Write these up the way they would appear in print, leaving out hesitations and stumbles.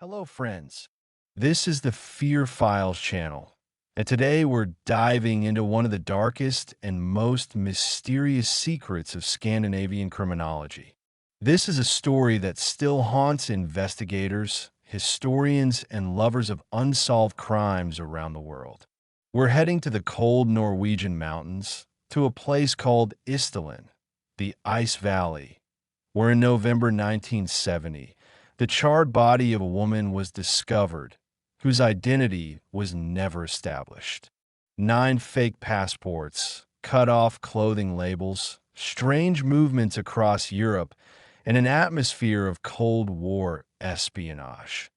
Hello, friends. This is the Fear Files channel, and today we're diving into one of the darkest and most mysterious secrets of Scandinavian criminology. This is a story that still haunts investigators, historians, and lovers of unsolved crimes around the world. We're heading to the cold Norwegian mountains, to a place called Isdalen, the Ice Valley, where in November 1970, the charred body of a woman was discovered, whose identity was never established. 9 fake passports, cut off clothing labels, strange movements across Europe, and an atmosphere of Cold War espionage.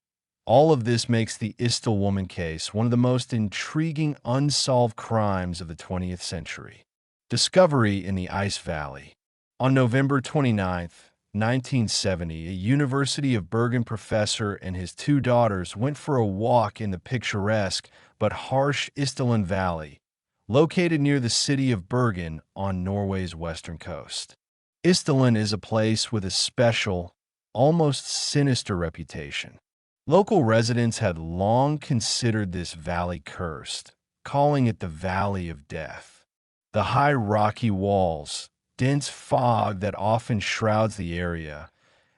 All of this makes the Isdal woman case one of the most intriguing unsolved crimes of the 20th century. Discovery in the Ice Valley. On November 29, 1970, a University of Bergen professor and his 2 daughters went for a walk in the picturesque but harsh Isdalen Valley, located near the city of Bergen on Norway's western coast. Isdalen is a place with a special, almost sinister reputation. Local residents had long considered this valley cursed, calling it the Valley of Death. The high rocky walls, dense fog that often shrouds the area,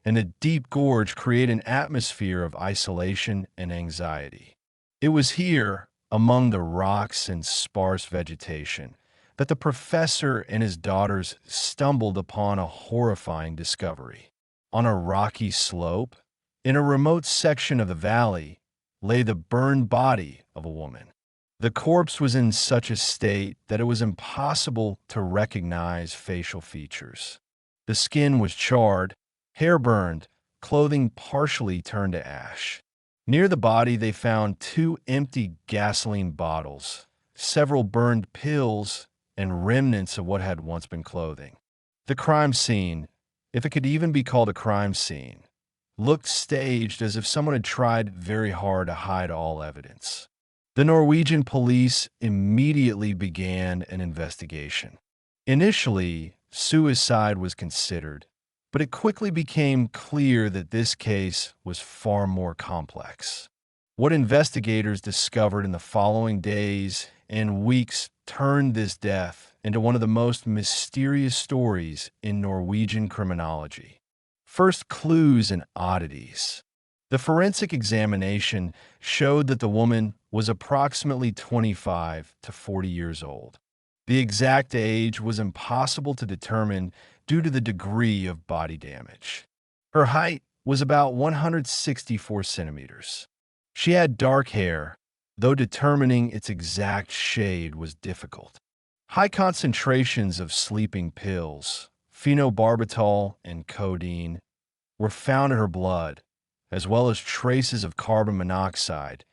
and a deep gorge create an atmosphere of isolation and anxiety. It was here, among the rocks and sparse vegetation, that the professor and his daughters stumbled upon a horrifying discovery. On a rocky slope, in a remote section of the valley, lay the burned body of a woman. The corpse was in such a state that it was impossible to recognize facial features. The skin was charred, hair burned, clothing partially turned to ash. Near the body, they found 2 empty gasoline bottles, several burned pills, and remnants of what had once been clothing. The crime scene, if it could even be called a crime scene, looked staged as if someone had tried very hard to hide all evidence. The Norwegian police immediately began an investigation. Initially, suicide was considered, but it quickly became clear that this case was far more complex. What investigators discovered in the following days and weeks turned this death into one of the most mysterious stories in Norwegian criminology. First, clues and oddities. The forensic examination showed that the woman was approximately 25 to 40 years old. The exact age was impossible to determine due to the degree of body damage. Her height was about 164 centimeters. She had dark hair, though determining its exact shade was difficult. High concentrations of sleeping pills, phenobarbital and codeine, were found in her blood, as well as traces of carbon monoxide,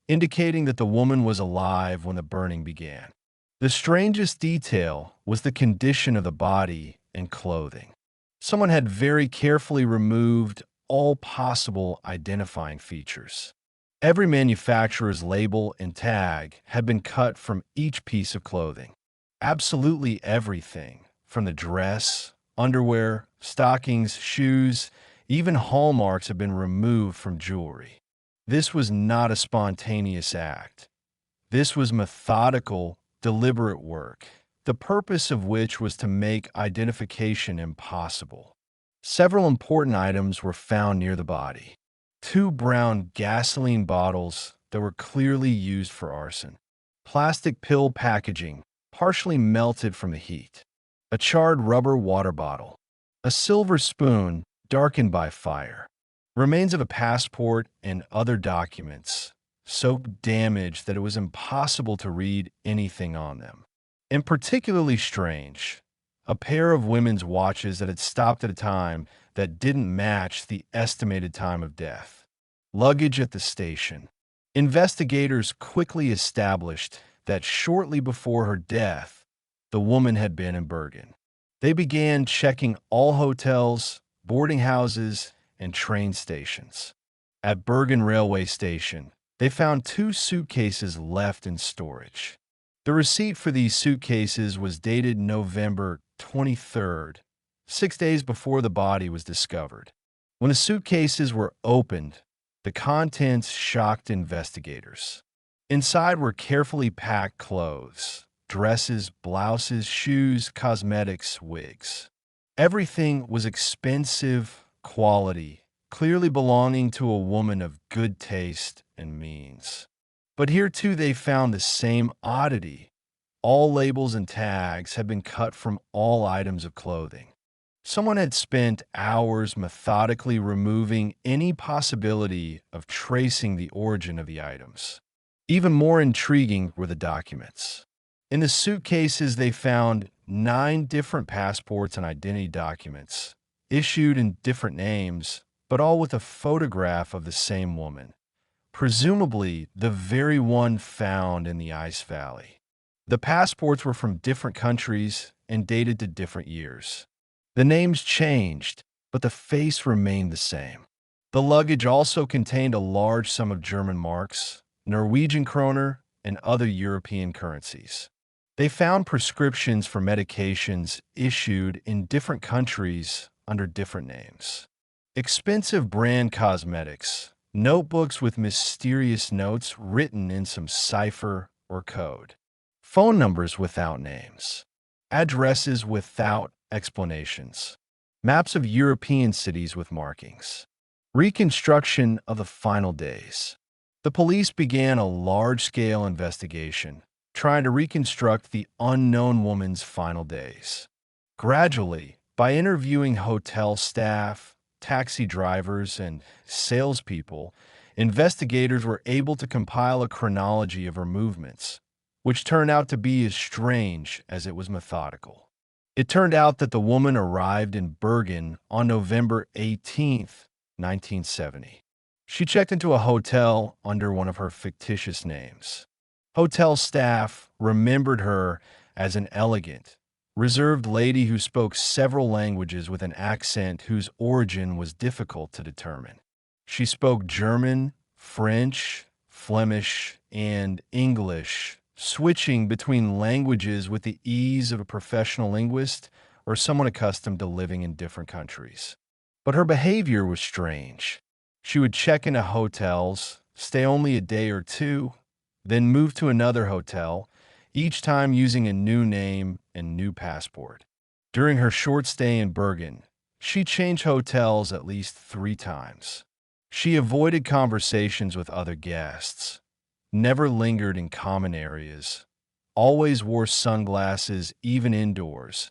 indicating that the woman was alive when the burning began. The strangest detail was the condition of the body and clothing. Someone had very carefully removed all possible identifying features. Every manufacturer's label and tag had been cut from each piece of clothing. Absolutely everything, from the dress, underwear, stockings, shoes, even hallmarks had been removed from jewelry. This was not a spontaneous act. This was methodical, deliberate work, the purpose of which was to make identification impossible. Several important items were found near the body. 2 brown gasoline bottles that were clearly used for arson. Plastic pill packaging, partially melted from the heat. A charred rubber water bottle. A silver spoon darkened by fire. Remains of a passport and other documents, so damaged that it was impossible to read anything on them. And particularly strange, a pair of women's watches that had stopped at a time that didn't match the estimated time of death. Luggage at the station. Investigators quickly established that shortly before her death, the woman had been in Bergen. They began checking all hotels, boarding houses, and train stations. At Bergen railway station, they found 2 suitcases left in storage. The receipt for these suitcases was dated November 23rd, 6 days before the body was discovered. When the suitcases were opened, The contents shocked investigators. Inside were carefully packed clothes, dresses, blouses, shoes, cosmetics, wigs. Everything was expensive quality, clearly belonging to a woman of good taste and means. But here too they found the same oddity. All labels and tags had been cut from all items of clothing. Someone had spent hours methodically removing any possibility of tracing the origin of the items. Even more intriguing were the documents. In the suitcases, they found 9 different passports and identity documents, issued in different names, but all with a photograph of the same woman, presumably the very one found in the ice valley. The passports were from different countries and dated to different years. The names changed, but the face remained the same. The luggage also contained a large sum of German marks, Norwegian kroner, and other European currencies. They found prescriptions for medications issued in different countries under different names. Expensive brand cosmetics, notebooks with mysterious notes written in some cipher or code, phone numbers without names, addresses without explanations, maps of European cities with markings, reconstruction of the final days. The police began a large-scale investigation, trying to reconstruct the unknown woman's final days. Gradually, by interviewing hotel staff, taxi drivers, and salespeople, investigators were able to compile a chronology of her movements, which turned out to be as strange as it was methodical. It turned out that the woman arrived in Bergen on November 18, 1970. She checked into a hotel under one of her fictitious names. Hotel staff remembered her as an elegant, reserved lady who spoke several languages with an accent whose origin was difficult to determine. She spoke German, French, Flemish, and English, switching between languages with the ease of a professional linguist or someone accustomed to living in different countries. But her behavior was strange. She would check into hotels, stay only a day or two, then move to another hotel, each time using a new name and new passport. During her short stay in Bergen, she changed hotels at least 3 times. She avoided conversations with other guests, never lingered in common areas, always wore sunglasses even indoors,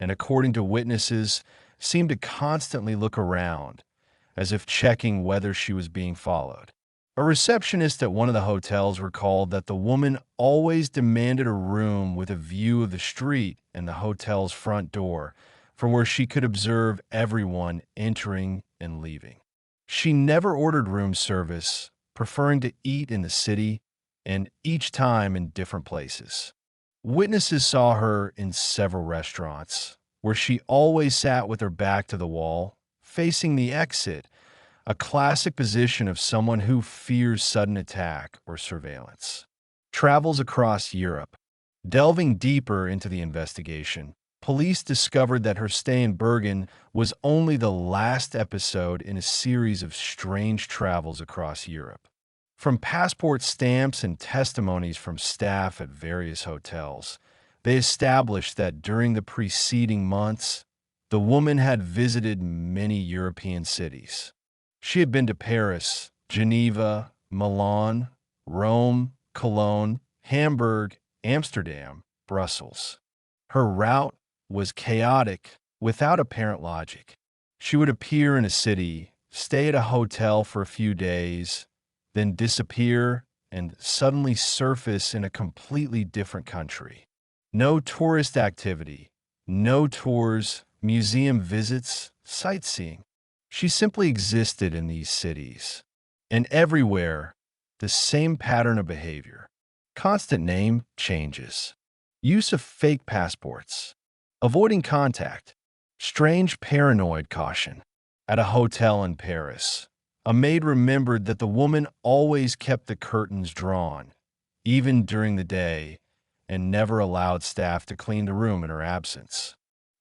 and according to witnesses, seemed to constantly look around, as if checking whether she was being followed. A receptionist at one of the hotels recalled that the woman always demanded a room with a view of the street and the hotel's front door, from where she could observe everyone entering and leaving. She never ordered room service, preferring to eat in the city, and each time in different places. Witnesses saw her in several restaurants, where she always sat with her back to the wall, facing the exit, a classic position of someone who fears sudden attack or surveillance. Travels across Europe. Delving deeper into the investigation, police discovered that her stay in Bergen was only the last episode in a series of strange travels across Europe. From passport stamps and testimonies from staff at various hotels, they established that during the preceding months, the woman had visited many European cities. She had been to Paris, Geneva, Milan, Rome, Cologne, Hamburg, Amsterdam, Brussels. Her route was chaotic, without apparent logic. She would appear in a city, stay at a hotel for a few days, then disappear and suddenly surface in a completely different country. No tourist activity, no tours, museum visits, sightseeing. She simply existed in these cities. And everywhere, the same pattern of behavior. Constant name changes. Use of fake passports. Avoiding contact. Strange paranoid caution. At a hotel in Paris, a maid remembered that the woman always kept the curtains drawn, even during the day, and never allowed staff to clean the room in her absence.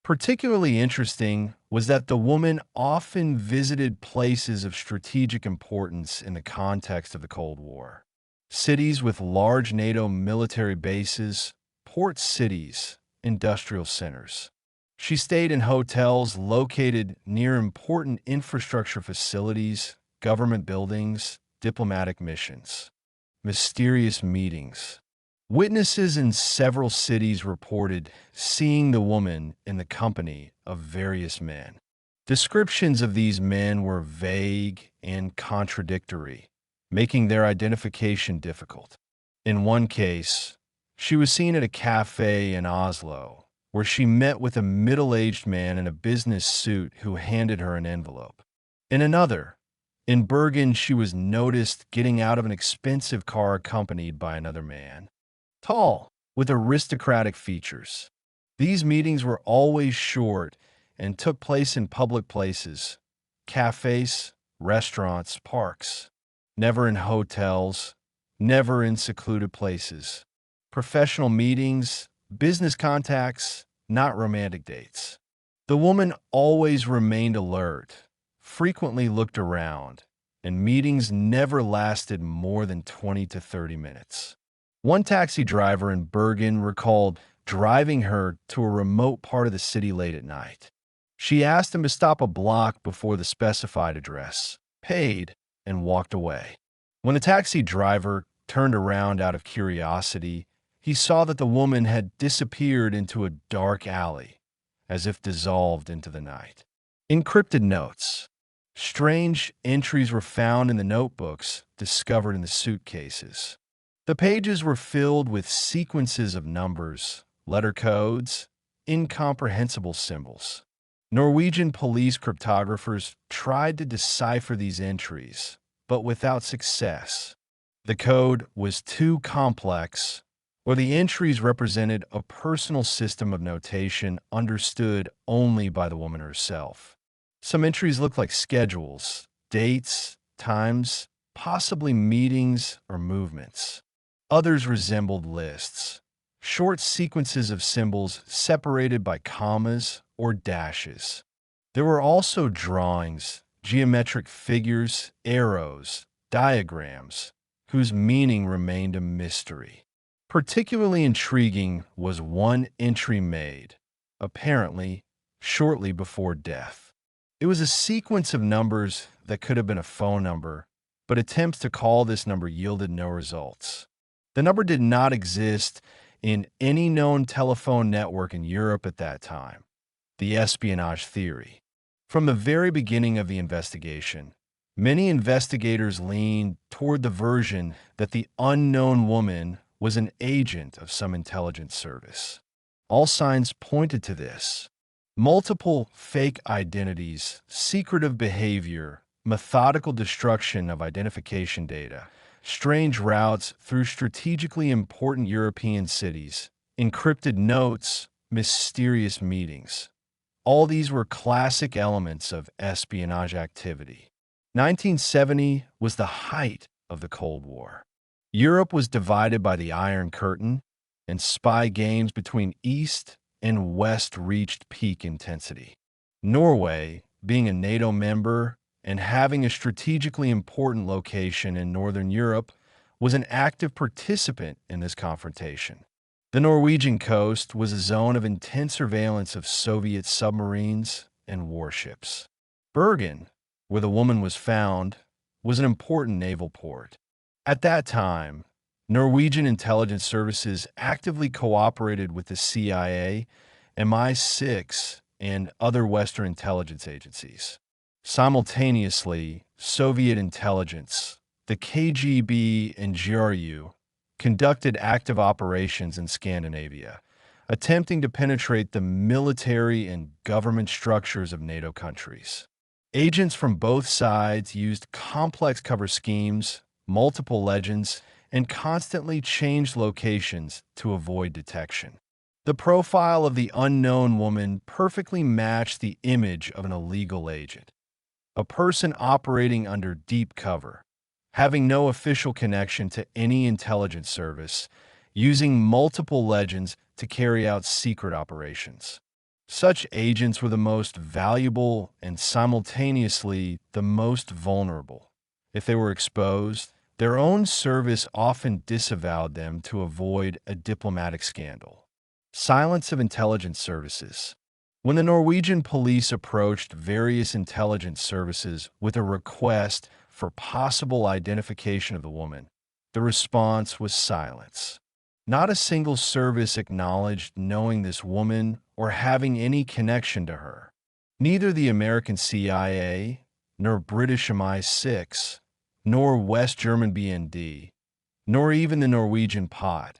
Particularly interesting was that the woman often visited places of strategic importance in the context of the Cold War. Cities with large NATO military bases, port cities, industrial centers. She stayed in hotels located near important infrastructure facilities, government buildings, diplomatic missions. Mysterious meetings. Witnesses in several cities reported seeing the woman in the company of various men. Descriptions of these men were vague and contradictory, making their identification difficult. In one case, she was seen at a cafe in Oslo, where she met with a middle-aged man in a business suit who handed her an envelope. In another, in Bergen, she was noticed getting out of an expensive car accompanied by another man. Tall, with aristocratic features. These meetings were always short and took place in public places, cafes, restaurants, parks. Never in hotels, never in secluded places. Professional meetings, business contacts, not romantic dates. The woman always remained alert, frequently looked around, and meetings never lasted more than 20 to 30 minutes. One taxi driver in Bergen recalled driving her to a remote part of the city late at night. She asked him to stop a block before the specified address, paid, and walked away. When the taxi driver turned around out of curiosity, he saw that the woman had disappeared into a dark alley, as if dissolved into the night. Encrypted notes. Strange entries were found in the notebooks discovered in the suitcases. The pages were filled with sequences of numbers, letter codes, incomprehensible symbols. Norwegian police cryptographers tried to decipher these entries, but without success. The code was too complex, or the entries represented a personal system of notation understood only by the woman herself. Some entries looked like schedules, dates, times, possibly meetings or movements. Others resembled lists, short sequences of symbols separated by commas or dashes. There were also drawings, geometric figures, arrows, diagrams, whose meaning remained a mystery. Particularly intriguing was one entry made, apparently shortly before death. It was a sequence of numbers that could have been a phone number, but attempts to call this number yielded no results. The number did not exist in any known telephone network in Europe at that time. The espionage theory. From the very beginning of the investigation, many investigators leaned toward the version that the unknown woman was an agent of some intelligence service. All signs pointed to this. Multiple fake identities, secretive behavior, methodical destruction of identification data, strange routes through strategically important European cities, encrypted notes, mysterious meetings. All these were classic elements of espionage activity. 1970 was the height of the Cold War. Europe was divided by the Iron Curtain, and spy games between East and West reached peak intensity. Norway, being a NATO member and having a strategically important location in Northern Europe, was an active participant in this confrontation. The Norwegian coast was a zone of intense surveillance of Soviet submarines and warships. Bergen, where the woman was found, was an important naval port. At that time, Norwegian intelligence services actively cooperated with the CIA, MI6, and other Western intelligence agencies. Simultaneously, Soviet intelligence, the KGB and GRU, conducted active operations in Scandinavia, attempting to penetrate the military and government structures of NATO countries. Agents from both sides used complex cover schemes, multiple legends, and constantly changed locations to avoid detection. The profile of the unknown woman perfectly matched the image of an illegal agent, a person operating under deep cover, having no official connection to any intelligence service, using multiple legends to carry out secret operations. Such agents were the most valuable and simultaneously the most vulnerable. If they were exposed, their own service often disavowed them to avoid a diplomatic scandal. Silence of intelligence services. When the Norwegian police approached various intelligence services with a request for possible identification of the woman, the response was silence. Not a single service acknowledged knowing this woman or having any connection to her. Neither the American CIA, nor British MI6, nor West German BND, nor even the Norwegian POT,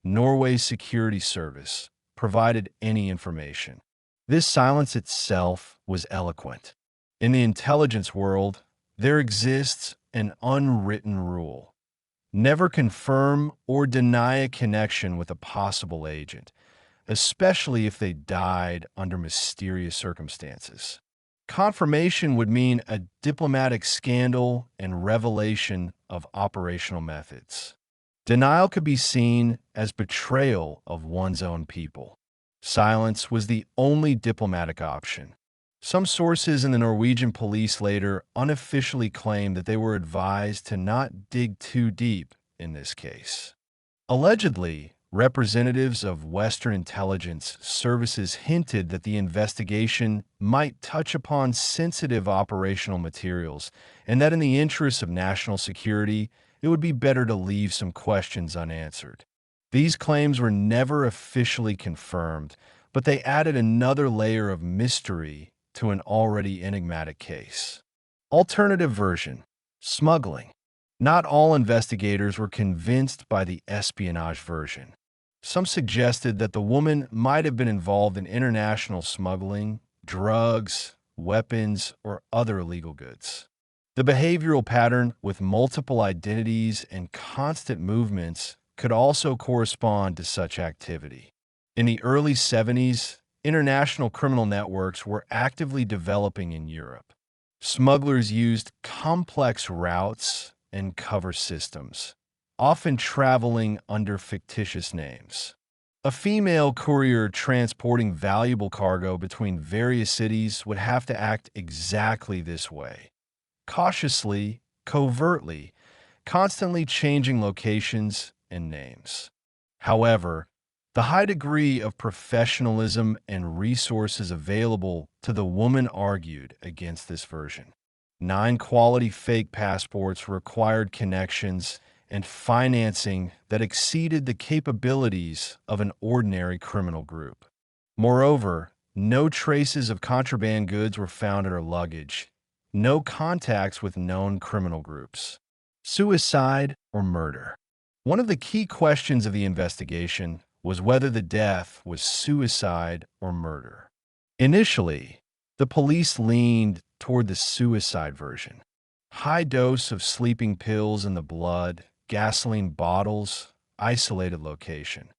Norway's security service, provided any information. This silence itself was eloquent. In the intelligence world, there exists an unwritten rule. Never confirm or deny a connection with a possible agent, especially if they died under mysterious circumstances. Confirmation would mean a diplomatic scandal and revelation of operational methods. Denial could be seen as betrayal of one's own people. Silence was the only diplomatic option. Some sources in the Norwegian police later unofficially claimed that they were advised to not dig too deep in this case. Allegedly, representatives of Western intelligence services hinted that the investigation might touch upon sensitive operational materials and that in the interests of national security, it would be better to leave some questions unanswered. These claims were never officially confirmed, but they added another layer of mystery to an already enigmatic case. Alternative version: smuggling. Not all investigators were convinced by the espionage version. Some suggested that the woman might have been involved in international smuggling, drugs, weapons, or other illegal goods. The behavioral pattern with multiple identities and constant movements could also correspond to such activity. In the early 70s, international criminal networks were actively developing in Europe. Smugglers used complex routes and cover systems, often traveling under fictitious names. A female courier transporting valuable cargo between various cities would have to act exactly this way: cautiously, covertly, constantly changing locations and names. However, the high degree of professionalism and resources available to the woman argued against this version. 9 quality fake passports required connections and financing that exceeded the capabilities of an ordinary criminal group. Moreover, no traces of contraband goods were found in her luggage, no contacts with known criminal groups. Suicide or murder? One of the key questions of the investigation was whether the death was suicide or murder. Initially, the police leaned toward the suicide version. High dose of sleeping pills in the blood, gasoline bottles, isolated location.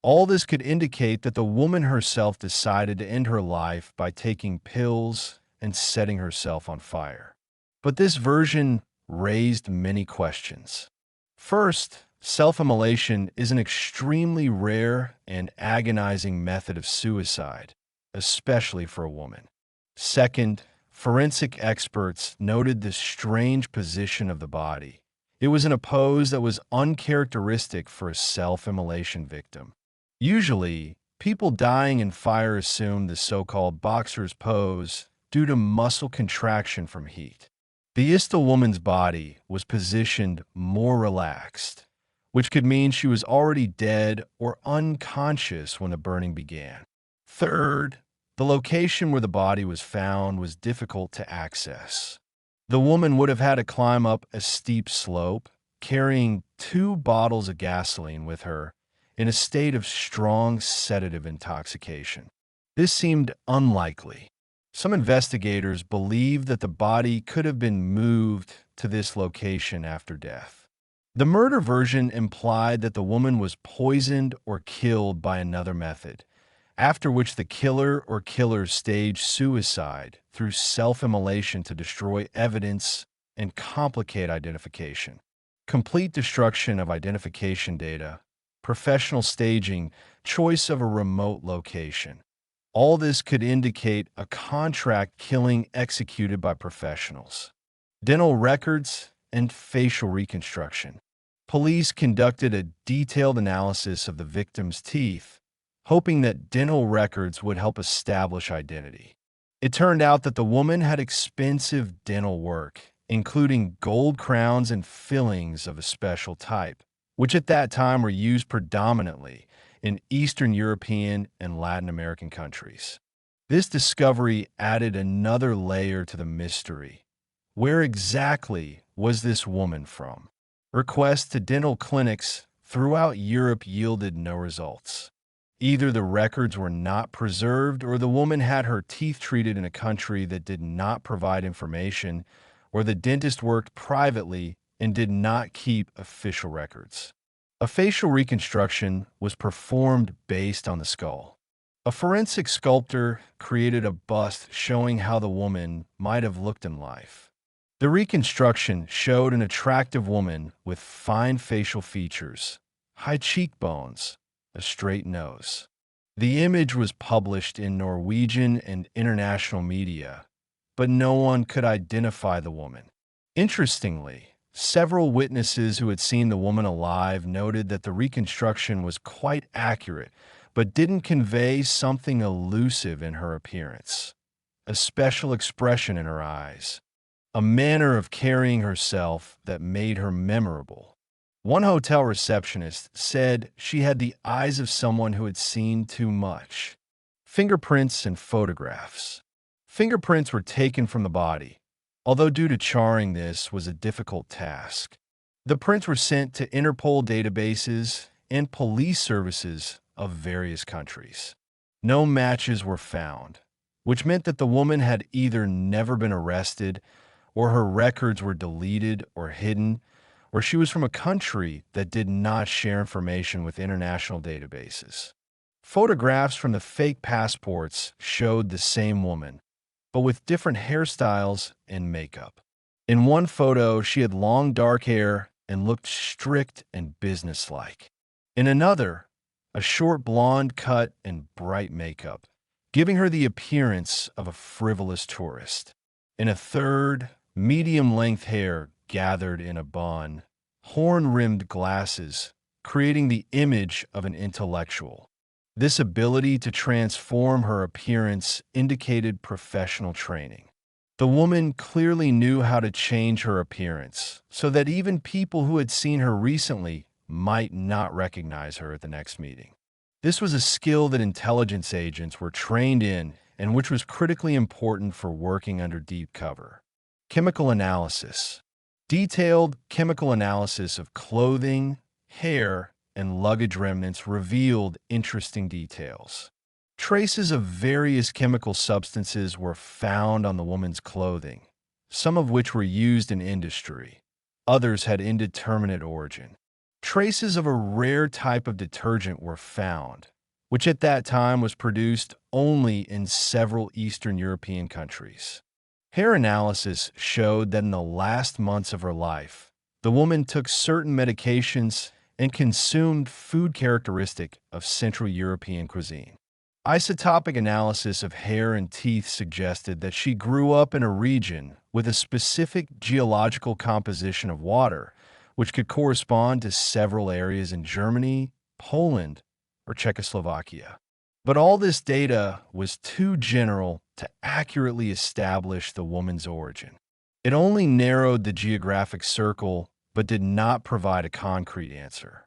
All this could indicate that the woman herself decided to end her life by taking pills and setting herself on fire. But this version raised many questions. First, self-immolation is an extremely rare and agonizing method of suicide, especially for a woman. Second, forensic experts noted the strange position of the body. It was in a pose that was uncharacteristic for a self-immolation victim. Usually, people dying in fire assume the so-called boxer's pose due to muscle contraction from heat. The Isdal woman's body was positioned more relaxed, which could mean she was already dead or unconscious when the burning began. Third, the location where the body was found was difficult to access. The woman would have had to climb up a steep slope, carrying 2 bottles of gasoline with her in a state of strong sedative intoxication. This seemed unlikely. Some investigators believed that the body could have been moved to this location after death. The murder version implied that the woman was poisoned or killed by another method, after which the killer or killers staged suicide through self-immolation to destroy evidence and complicate identification. Complete destruction of identification data, professional staging, choice of a remote location. All this could indicate a contract killing executed by professionals. Dental records and facial reconstruction. Police conducted a detailed analysis of the victim's teeth, hoping that dental records would help establish identity. It turned out that the woman had expensive dental work, including gold crowns and fillings of a special type, which at that time were used predominantly in Eastern European and Latin American countries. This discovery added another layer to the mystery. Where exactly was this woman from? Requests to dental clinics throughout Europe yielded no results. Either the records were not preserved or the woman had her teeth treated in a country that did not provide information, or the dentist worked privately and did not keep official records. A facial reconstruction was performed based on the skull. A forensic sculptor created a bust showing how the woman might have looked in life. The reconstruction showed an attractive woman with fine facial features, high cheekbones, a straight nose. The image was published in Norwegian and international media, but no one could identify the woman. Interestingly, several witnesses who had seen the woman alive noted that the reconstruction was quite accurate, but didn't convey something elusive in her appearance. A special expression in her eyes, a manner of carrying herself that made her memorable. One hotel receptionist said she had the eyes of someone who had seen too much. Fingerprints and photographs. Fingerprints were taken from the body, although due to charring this was a difficult task. The prints were sent to Interpol databases and police services of various countries. No matches were found, which meant that the woman had either never been arrested, or her records were deleted or hidden, or she was from a country that did not share information with international databases. Photographs from the fake passports showed the same woman, but with different hairstyles and makeup. In one photo, she had long dark hair and looked strict and businesslike. In another, a short blonde cut and bright makeup, giving her the appearance of a frivolous tourist. In a third, medium-length hair gathered in a bun, horn-rimmed glasses, creating the image of an intellectual. This ability to transform her appearance indicated professional training. The woman clearly knew how to change her appearance, so that even people who had seen her recently might not recognize her at the next meeting. This was a skill that intelligence agents were trained in and which was critically important for working under deep cover. Chemical analysis. Detailed chemical analysis of clothing, hair, and luggage remnants revealed interesting details. Traces of various chemical substances were found on the woman's clothing, some of which were used in industry. Others had indeterminate origin. Traces of a rare type of detergent were found, which at that time was produced only in several Eastern European countries. Hair analysis showed that in the last months of her life, the woman took certain medications and consumed food characteristic of Central European cuisine. Isotopic analysis of hair and teeth suggested that she grew up in a region with a specific geological composition of water, which could correspond to several areas in Germany, Poland, or Czechoslovakia. But all this data was too general to accurately establish the woman's origin. It only narrowed the geographic circle, but did not provide a concrete answer.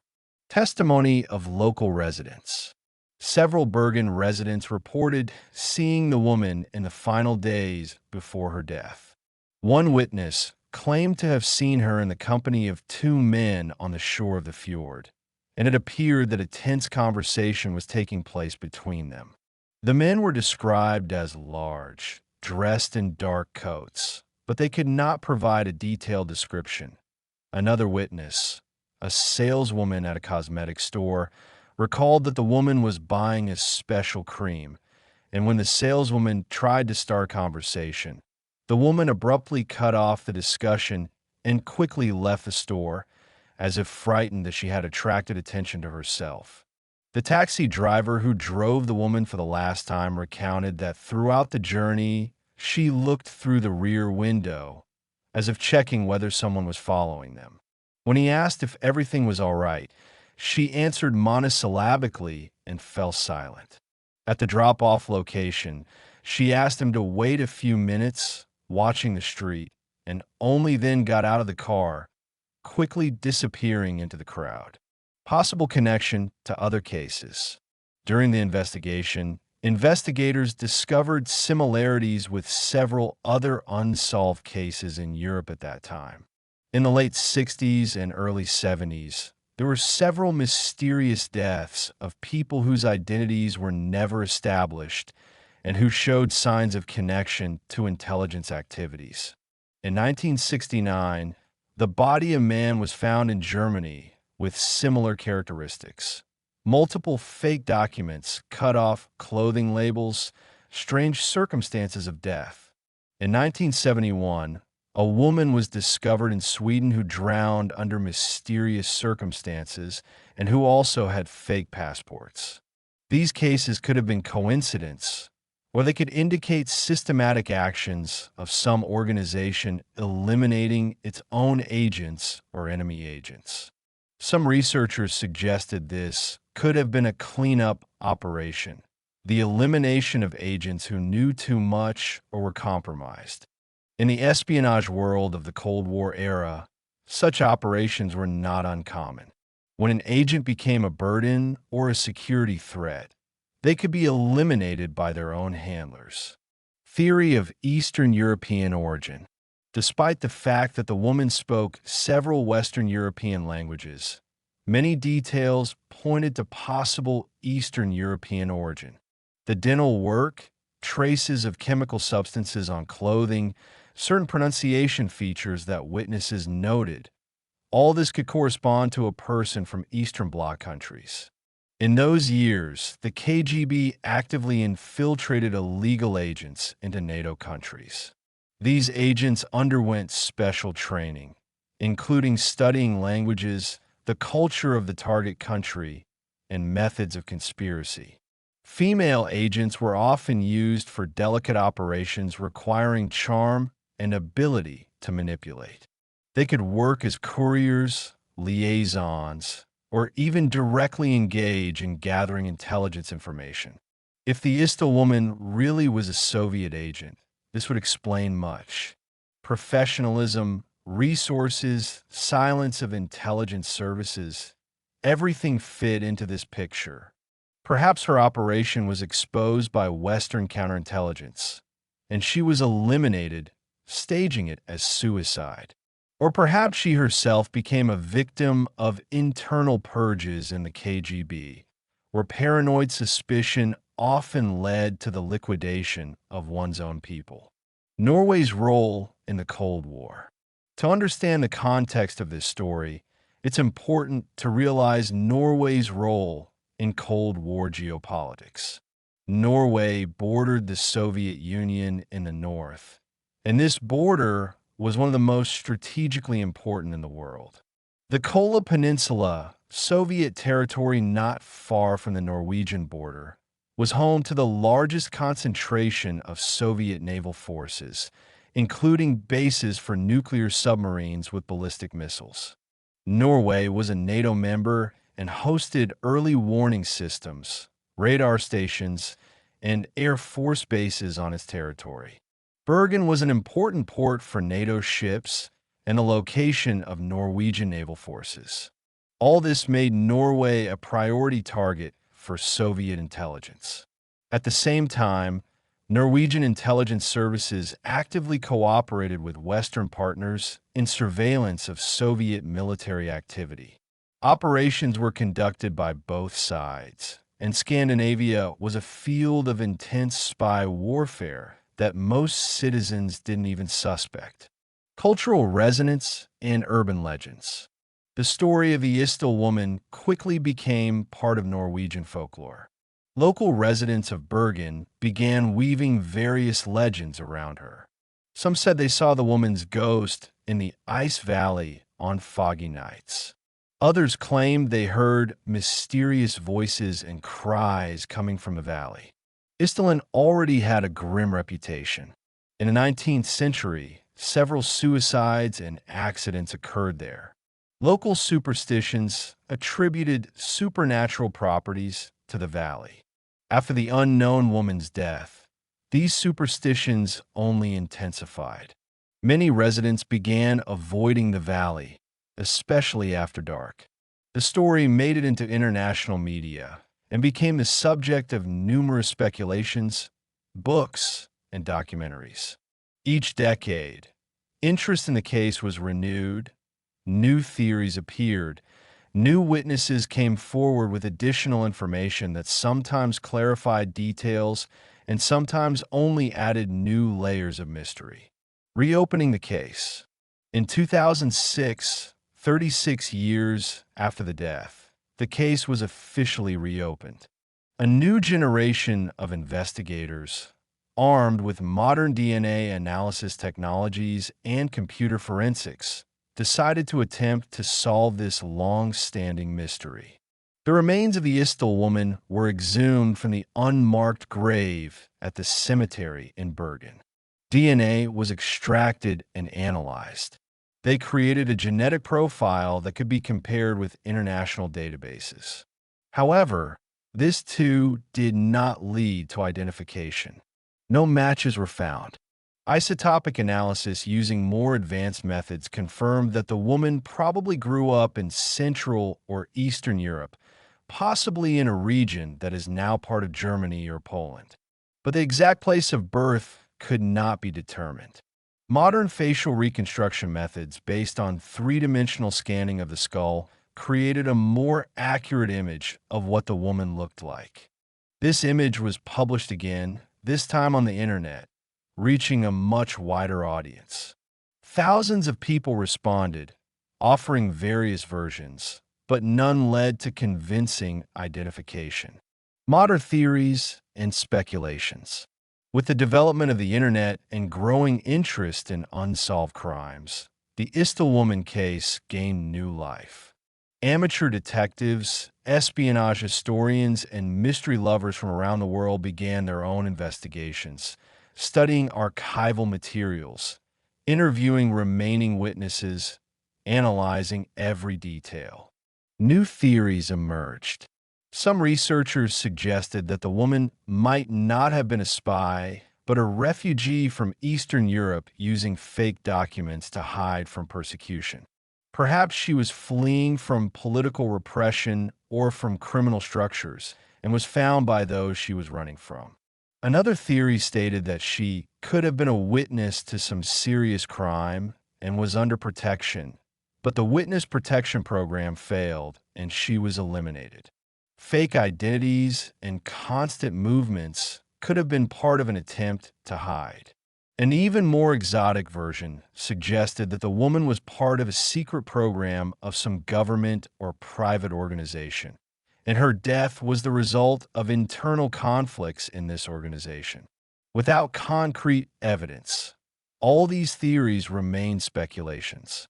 Testimony of local residents. Several Bergen residents reported seeing the woman in the final days before her death. One witness claimed to have seen her in the company of two men on the shore of the fjord, and it appeared that a tense conversation was taking place between them. The men were described as large, dressed in dark coats, but they could not provide a detailed description. Another witness, a saleswoman at a cosmetic store, recalled that the woman was buying a special cream, and when the saleswoman tried to start conversation, the woman abruptly cut off the discussion and quickly left the store, as if frightened that she had attracted attention to herself. The taxi driver who drove the woman for the last time recounted that throughout the journey, she looked through the rear window, as if checking whether someone was following them. When he asked if everything was all right, she answered monosyllabically and fell silent. At the drop-off location, she asked him to wait a few minutes, watching the street, and only then got out of the car, quickly disappearing into the crowd. Possible connection to other cases. During the investigation, investigators discovered similarities with several other unsolved cases in Europe at that time. In the late 60s and early 70s, there were several mysterious deaths of people whose identities were never established and who showed signs of connection to intelligence activities. In 1969, the body of a man was found in Germany with similar characteristics. Multiple fake documents, cut off clothing labels, strange circumstances of death. In 1971, a woman was discovered in Sweden who drowned under mysterious circumstances and who also had fake passports. These cases could have been coincidence, or they could indicate systematic actions of some organization eliminating its own agents or enemy agents. Some researchers suggested this could have been a cleanup operation, the elimination of agents who knew too much or were compromised. In the espionage world of the Cold War era, such operations were not uncommon. When an agent became a burden or a security threat, they could be eliminated by their own handlers. Theory of Eastern European origin. Despite the fact that the woman spoke several Western European languages, many details pointed to possible Eastern European origin. The dental work, traces of chemical substances on clothing, certain pronunciation features that witnesses noted. All this could correspond to a person from Eastern Bloc countries. In those years, the KGB actively infiltrated illegal agents into NATO countries. These agents underwent special training, including studying languages, the culture of the target country, and methods of conspiracy. Female agents were often used for delicate operations requiring charm and ability to manipulate. They could work as couriers, liaisons, or even directly engage in gathering intelligence information. If the Isdal woman really was a Soviet agent, this would explain much. Professionalism, resources, silence of intelligence services, everything fit into this picture. Perhaps her operation was exposed by Western counterintelligence, and she was eliminated, staging it as suicide. Or perhaps she herself became a victim of internal purges in the KGB, where paranoid suspicion often led to the liquidation of one's own people. Norway's role in the Cold War. To understand the context of this story, it's important to realize Norway's role in Cold War geopolitics. Norway bordered the Soviet Union in the north, and this border was one of the most strategically important in the world. The Kola Peninsula, Soviet territory not far from the Norwegian border, was home to the largest concentration of Soviet naval forces, including bases for nuclear submarines with ballistic missiles. Norway was a NATO member and hosted early warning systems, radar stations, and air force bases on its territory. Bergen was an important port for NATO ships and a location of Norwegian naval forces. All this made Norway a priority target for Soviet intelligence. At the same time, Norwegian intelligence services actively cooperated with Western partners in surveillance of Soviet military activity. Operations were conducted by both sides, and Scandinavia was a field of intense spy warfare that most citizens didn't even suspect. Cultural resonance and urban legends. The story of the Isdal woman quickly became part of Norwegian folklore. Local residents of Bergen began weaving various legends around her. Some said they saw the woman's ghost in the ice valley on foggy nights. Others claimed they heard mysterious voices and cries coming from the valley. Isdalen already had a grim reputation. In the 19th century, several suicides and accidents occurred there. Local superstitions attributed supernatural properties to the valley. After the unknown woman's death, these superstitions only intensified. Many residents began avoiding the valley, especially after dark. The story made it into international media and became the subject of numerous speculations, books, and documentaries. Each decade, interest in the case was renewed, new theories appeared, new witnesses came forward with additional information that sometimes clarified details and sometimes only added new layers of mystery. Reopening the case. In 2006, 36 years after the death, the case was officially reopened. A new generation of investigators, armed with modern DNA analysis technologies and computer forensics, decided to attempt to solve this long-standing mystery. The remains of the Isdal woman were exhumed from the unmarked grave at the cemetery in Bergen. DNA was extracted and analyzed. They created a genetic profile that could be compared with international databases. However, this too did not lead to identification. No matches were found. Isotopic analysis using more advanced methods confirmed that the woman probably grew up in Central or Eastern Europe, possibly in a region that is now part of Germany or Poland. But the exact place of birth could not be determined. Modern facial reconstruction methods based on three-dimensional scanning of the skull created a more accurate image of what the woman looked like. This image was published again, this time on the internet, reaching a much wider audience. Thousands of people responded, offering various versions, but none led to convincing identification. Modern theories and speculations. With the development of the internet and growing interest in unsolved crimes, the Isdal woman case gained new life. Amateur detectives, espionage historians, and mystery lovers from around the world began their own investigations, studying archival materials, interviewing remaining witnesses, analyzing every detail. New theories emerged. Some researchers suggested that the woman might not have been a spy, but a refugee from Eastern Europe using fake documents to hide from persecution. Perhaps she was fleeing from political repression or from criminal structures and was found by those she was running from. Another theory stated that she could have been a witness to some serious crime and was under protection, but the witness protection program failed and she was eliminated. Fake identities and constant movements could have been part of an attempt to hide. An even more exotic version suggested that the woman was part of a secret program of some government or private organization, and her death was the result of internal conflicts in this organization. Without concrete evidence, all these theories remain speculations.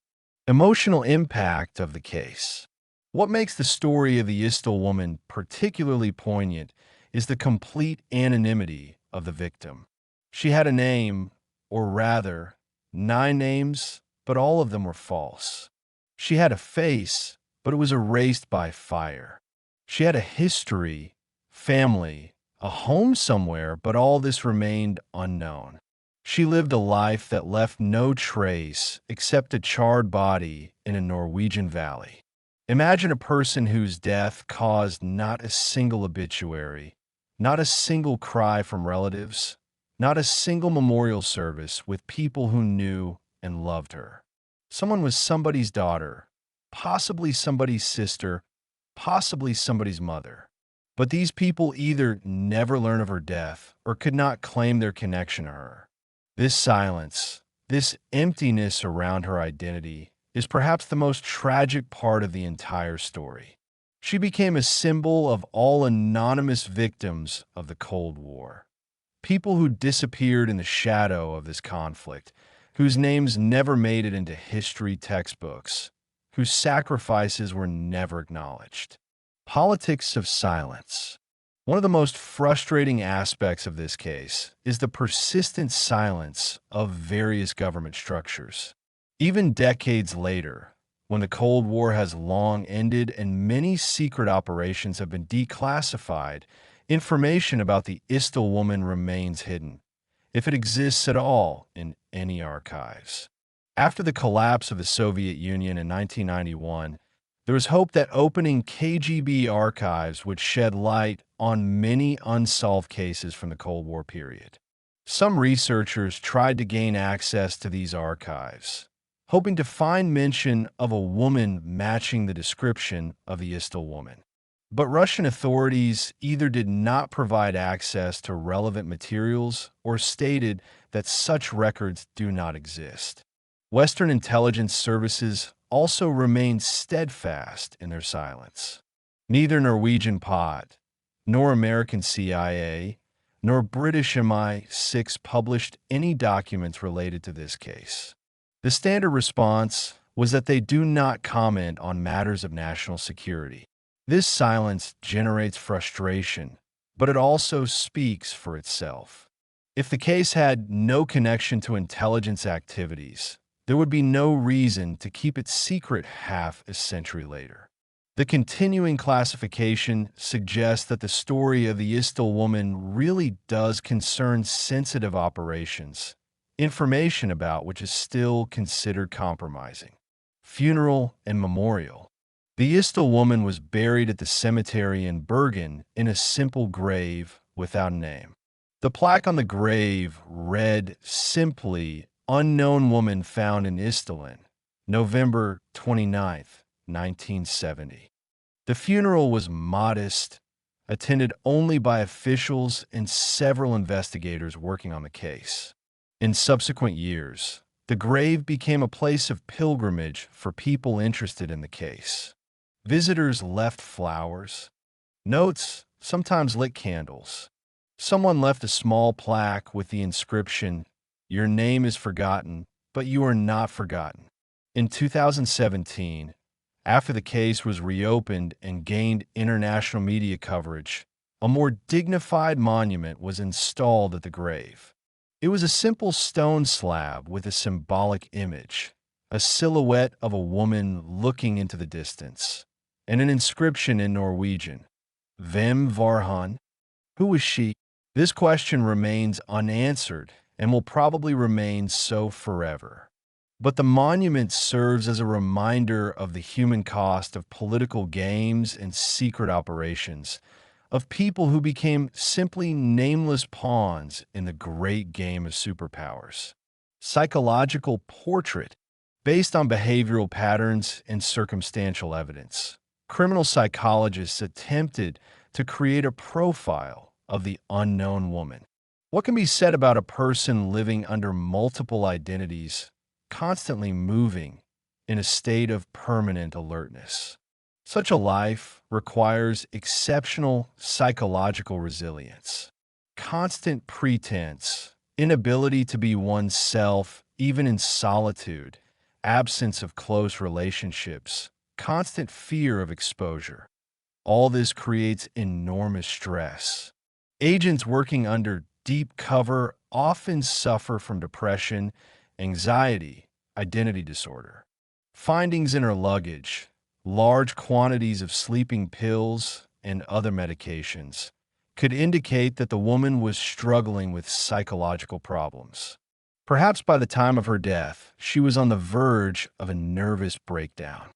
Emotional impact of the case. What makes the story of the Isdal woman particularly poignant is the complete anonymity of the victim. She had a name, or rather, 9 names, but all of them were false. She had a face, but it was erased by fire. She had a history, family, a home somewhere, but all this remained unknown. She lived a life that left no trace except a charred body in a Norwegian valley. Imagine a person whose death caused not a single obituary, not a single cry from relatives, not a single memorial service with people who knew and loved her. Someone was somebody's daughter, possibly somebody's sister, possibly somebody's mother. But these people either never learned of her death or could not claim their connection to her. This silence, this emptiness around her identity, is perhaps the most tragic part of the entire story. She became a symbol of all anonymous victims of the Cold War. People who disappeared in the shadow of this conflict, whose names never made it into history textbooks, whose sacrifices were never acknowledged. Politics of silence. One of the most frustrating aspects of this case is the persistent silence of various government structures. Even decades later, when the Cold War has long ended and many secret operations have been declassified, information about the Isdal woman remains hidden, if it exists at all in any archives. After the collapse of the Soviet Union in 1991, there was hope that opening KGB archives would shed light on many unsolved cases from the Cold War period. Some researchers tried to gain access to these archives, hoping to find mention of a woman matching the description of the Isdal woman. But Russian authorities either did not provide access to relevant materials or stated that such records do not exist. Western intelligence services also remained steadfast in their silence. Neither Norwegian POT, nor American CIA, nor British MI6 published any documents related to this case. The standard response was that they do not comment on matters of national security. This silence generates frustration, but it also speaks for itself. If the case had no connection to intelligence activities, there would be no reason to keep it secret half a century later. The continuing classification suggests that the story of the Isdal woman really does concern sensitive operations, information about which is still considered compromising. Funeral and memorial. The Isdal woman was buried at the cemetery in Bergen in a simple grave without a name. The plaque on the grave read simply, "Unknown woman found in Isdalen, November 29, 1970. The funeral was modest, attended only by officials and several investigators working on the case. In subsequent years, the grave became a place of pilgrimage for people interested in the case. Visitors left flowers, notes, sometimes lit candles. Someone left a small plaque with the inscription, "Your name is forgotten, but you are not forgotten." In 2017, after the case was reopened and gained international media coverage, a more dignified monument was installed at the grave. It was a simple stone slab with a symbolic image, a silhouette of a woman looking into the distance, and an inscription in Norwegian, "Hvem var han?" Who was she? This question remains unanswered and will probably remain so forever. But the monument serves as a reminder of the human cost of political games and secret operations, of people who became simply nameless pawns in the great game of superpowers. Psychological portrait, based on behavioral patterns and circumstantial evidence. Criminal psychologists attempted to create a profile of the unknown woman. What can be said about a person living under multiple identities, constantly moving in a state of permanent alertness? Such a life requires exceptional psychological resilience, constant pretense, inability to be oneself even in solitude, absence of close relationships, constant fear of exposure. All this creates enormous stress. Agents working under deep cover often suffer from depression, anxiety, identity disorder. Findings in her luggage, large quantities of sleeping pills and other medications, could indicate that the woman was struggling with psychological problems. Perhaps by the time of her death, she was on the verge of a nervous breakdown.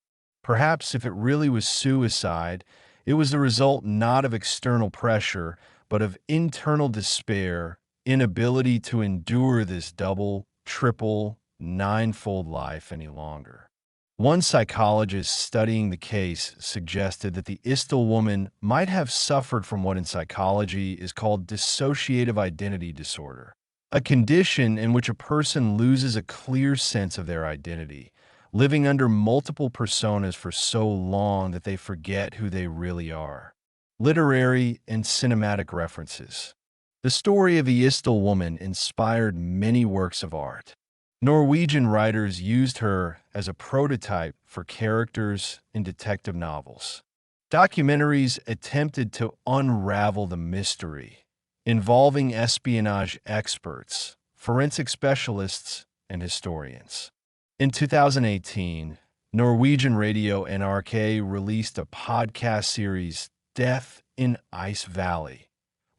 Perhaps if it really was suicide, it was the result not of external pressure, but of internal despair, inability to endure this double, triple, ninefold life any longer. One psychologist studying the case suggested that the Isdal woman might have suffered from what in psychology is called dissociative identity disorder, a condition in which a person loses a clear sense of their identity, living under multiple personas for so long that they forget who they really are. Literary and cinematic references. The story of the Isdal woman inspired many works of art. Norwegian writers used her as a prototype for characters in detective novels. Documentaries attempted to unravel the mystery, involving espionage experts, forensic specialists, and historians. In 2018, Norwegian radio NRK released a podcast series, Death in Ice Valley,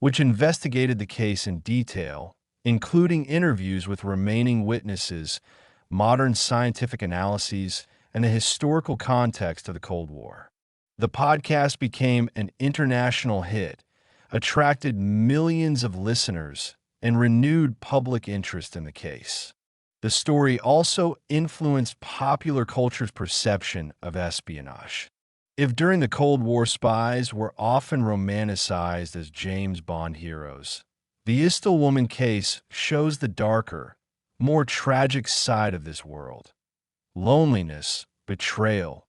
which investigated the case in detail, including interviews with remaining witnesses, modern scientific analyses, and the historical context of the Cold War. The podcast became an international hit, attracted millions of listeners, and renewed public interest in the case. The story also influenced popular culture's perception of espionage. If during the Cold War spies were often romanticized as James Bond heroes, the Isdal woman case shows the darker, more tragic side of this world. Loneliness, betrayal,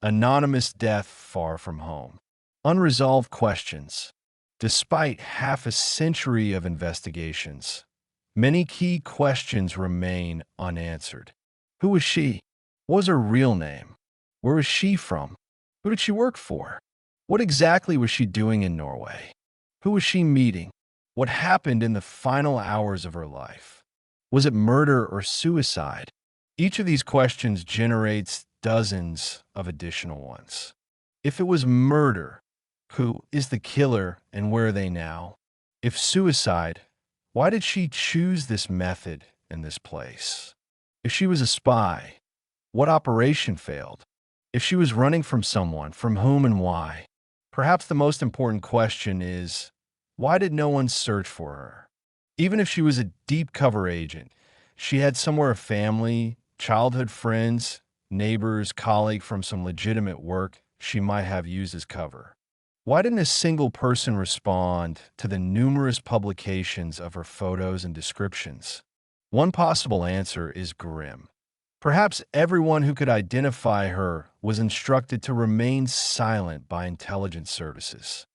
anonymous death far from home. Unresolved questions. Despite half a century of investigations, many key questions remain unanswered. Who was she? What was her real name? Where was she from? Who did she work for? What exactly was she doing in Norway? Who was she meeting? What happened in the final hours of her life? Was it murder or suicide? Each of these questions generates dozens of additional ones. If it was murder, who is the killer and where are they now? If suicide, why did she choose this method in this place? If she was a spy, what operation failed? If she was running from someone, from whom and why? Perhaps the most important question is, why did no one search for her? Even if she was a deep cover agent, she had somewhere a family, childhood friends, neighbors, colleague from some legitimate work she might have used as cover. Why didn't a single person respond to the numerous publications of her photos and descriptions? One possible answer is grim. Perhaps everyone who could identify her was instructed to remain silent by intelligence services.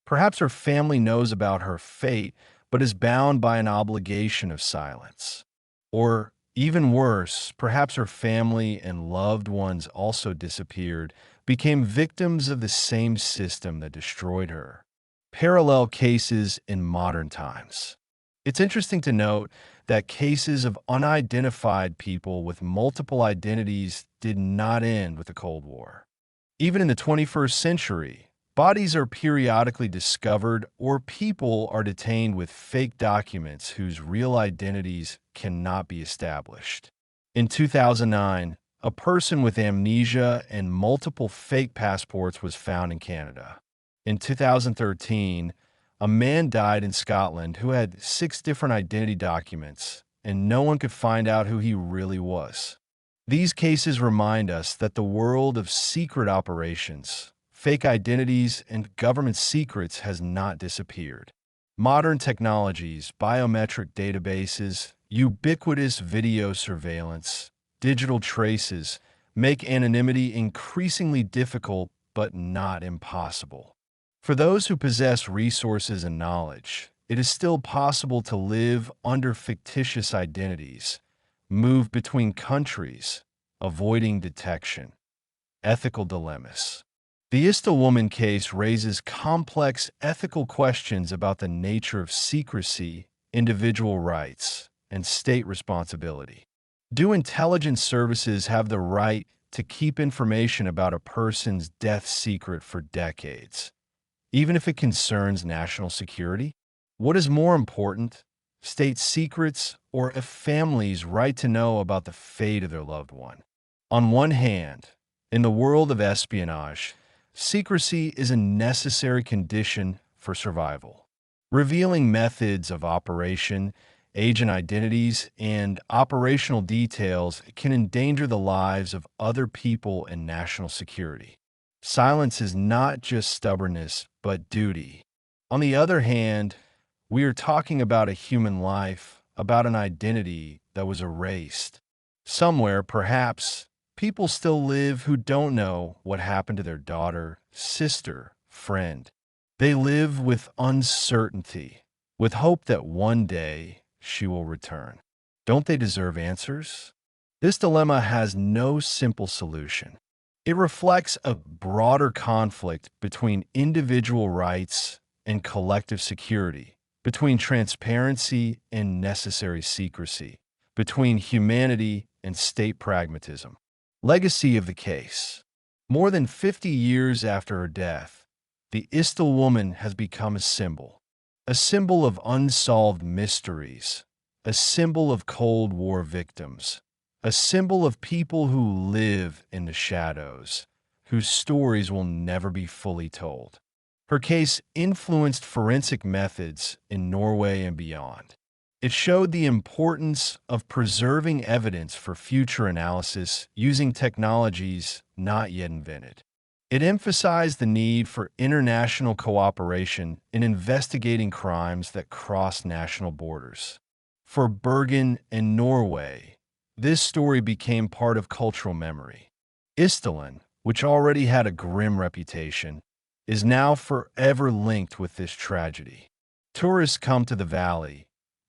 Perhaps her family knows about her fate, but is bound by an obligation of silence. Or, even worse, perhaps her family and loved ones also disappeared, became victims of the same system that destroyed her. Parallel cases in modern times. It's interesting to note that cases of unidentified people with multiple identities did not end with the Cold War. Even in the 21st century, bodies are periodically discovered or people are detained with fake documents whose real identities cannot be established. In 2009, a person with amnesia and multiple fake passports was found in Canada. In 2013, a man died in Scotland who had 6 different identity documents, and no one could find out who he really was. These cases remind us that the world of secret operations, fake identities, and government secrets has not disappeared. Modern technologies, biometric databases, ubiquitous video surveillance, digital traces make anonymity increasingly difficult but not impossible. For those who possess resources and knowledge, it is still possible to live under fictitious identities, move between countries, avoiding detection. Ethical dilemmas. The Isdal woman case raises complex ethical questions about the nature of secrecy, individual rights, and state responsibility. Do intelligence services have the right to keep information about a person's death secret for decades, even if it concerns national security? What is more important, state secrets or a family's right to know about the fate of their loved one? On one hand, in the world of espionage, secrecy is a necessary condition for survival. Revealing methods of operation, agent identities, and operational details can endanger the lives of other people and national security. Silence is not just stubbornness, but duty. On the other hand, we are talking about a human life, about an identity that was erased. Somewhere, perhaps, people still live who don't know what happened to their daughter, sister, friend. They live with uncertainty, with hope that one day she will return. Don't they deserve answers? This dilemma has no simple solution. It reflects a broader conflict between individual rights and collective security, between transparency and necessary secrecy, between humanity and state pragmatism. Legacy of the case. More than 50 years after her death, the Isdal woman has become a symbol of unsolved mysteries, a symbol of Cold War victims, a symbol of people who live in the shadows, whose stories will never be fully told. Her case influenced forensic methods in Norway and beyond. It showed the importance of preserving evidence for future analysis using technologies not yet invented. It emphasized the need for international cooperation in investigating crimes that cross national borders. For Bergen and Norway, this story became part of cultural memory. Isdalen, which already had a grim reputation, is now forever linked with this tragedy. Tourists come to the valley,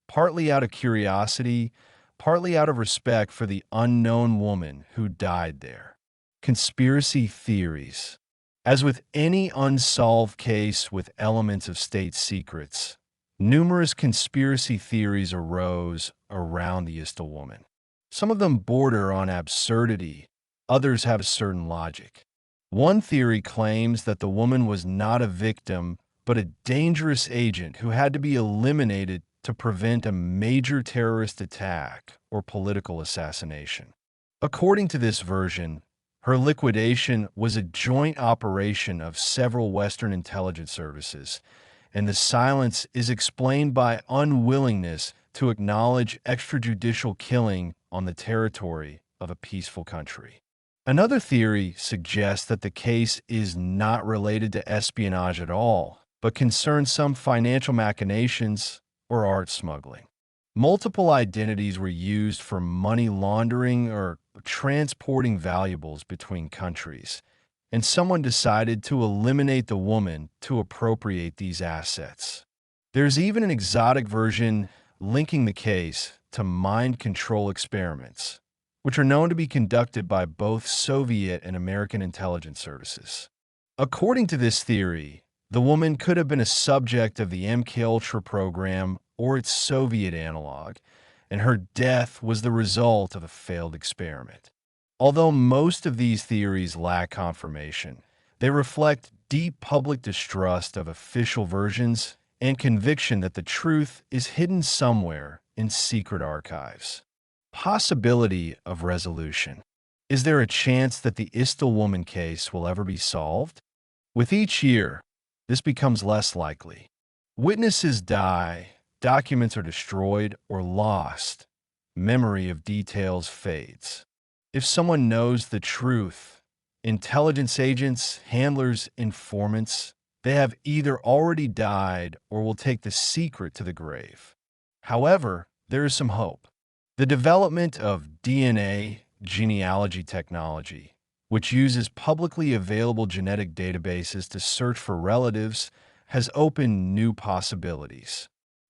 partly out of curiosity, partly out of respect for the unknown woman who died there. Conspiracy theories. As with any unsolved case with elements of state secrets, numerous conspiracy theories arose around the Isdal woman. Some of them border on absurdity, others have a certain logic. One theory claims that the woman was not a victim, but a dangerous agent who had to be eliminated to prevent a major terrorist attack or political assassination. According to this version, her liquidation was a joint operation of several Western intelligence services, and the silence is explained by unwillingness to acknowledge extrajudicial killing on the territory of a peaceful country. Another theory suggests that the case is not related to espionage at all, but concerns some financial machinations or art smuggling. Multiple identities were used for money laundering or transporting valuables between countries, and someone decided to eliminate the woman to appropriate these assets. There's even an exotic version linking the case to mind control experiments, which are known to be conducted by both Soviet and American intelligence services. According to this theory, the woman could have been a subject of the MKUltra program or its Soviet analog, and her death was the result of a failed experiment. Although most of these theories lack confirmation, they reflect deep public distrust of official versions and conviction that the truth is hidden somewhere in secret archives. Possibility of resolution. Is there a chance that the Isdal woman case will ever be solved? With each year, this becomes less likely. Witnesses die, documents are destroyed or lost, memory of details fades. If someone knows the truth, intelligence agents, handlers, informants, they have either already died or will take the secret to the grave. However, there is some hope. The development of DNA genealogy technology, which uses publicly available genetic databases to search for relatives, has opened new possibilities.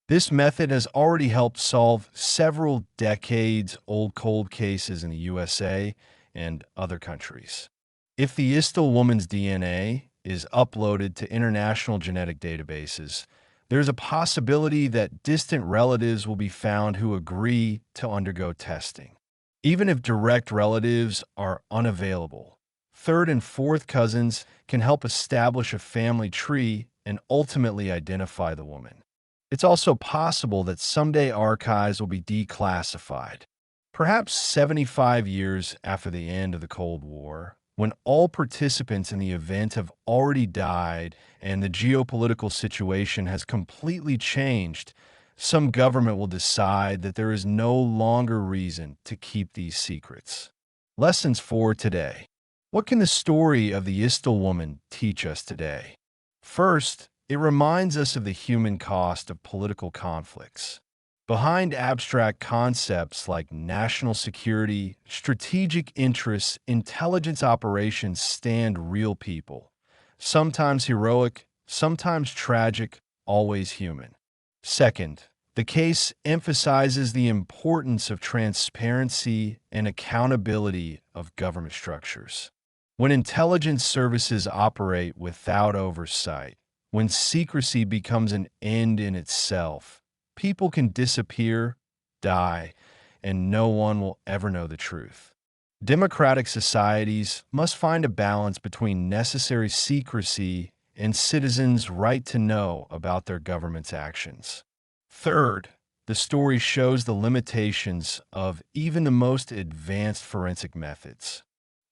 This method has already helped solve several decades-old cold cases in the USA and other countries. If the Isdal woman's DNA is uploaded to international genetic databases, there's a possibility that distant relatives will be found who agree to undergo testing. Even if direct relatives are unavailable, third and fourth cousins can help establish a family tree and ultimately identify the woman. It's also possible that someday archives will be declassified. Perhaps 75 years after the end of the Cold War, when all participants in the event have already died and the geopolitical situation has completely changed, some government will decide that there is no longer reason to keep these secrets. Lessons for today. What can the story of the Isdal woman teach us today? First, it reminds us of the human cost of political conflicts. Behind abstract concepts like national security, strategic interests, intelligence operations stand real people. Sometimes heroic, sometimes tragic, always human. Second, The case emphasizes the importance of transparency and accountability of government structures. When intelligence services operate without oversight, when secrecy becomes an end in itself, people can disappear, die, and no one will ever know the truth. Democratic societies must find a balance between necessary secrecy and citizens' right to know about their government's actions. Third, the story shows the limitations of even the most advanced forensic methods.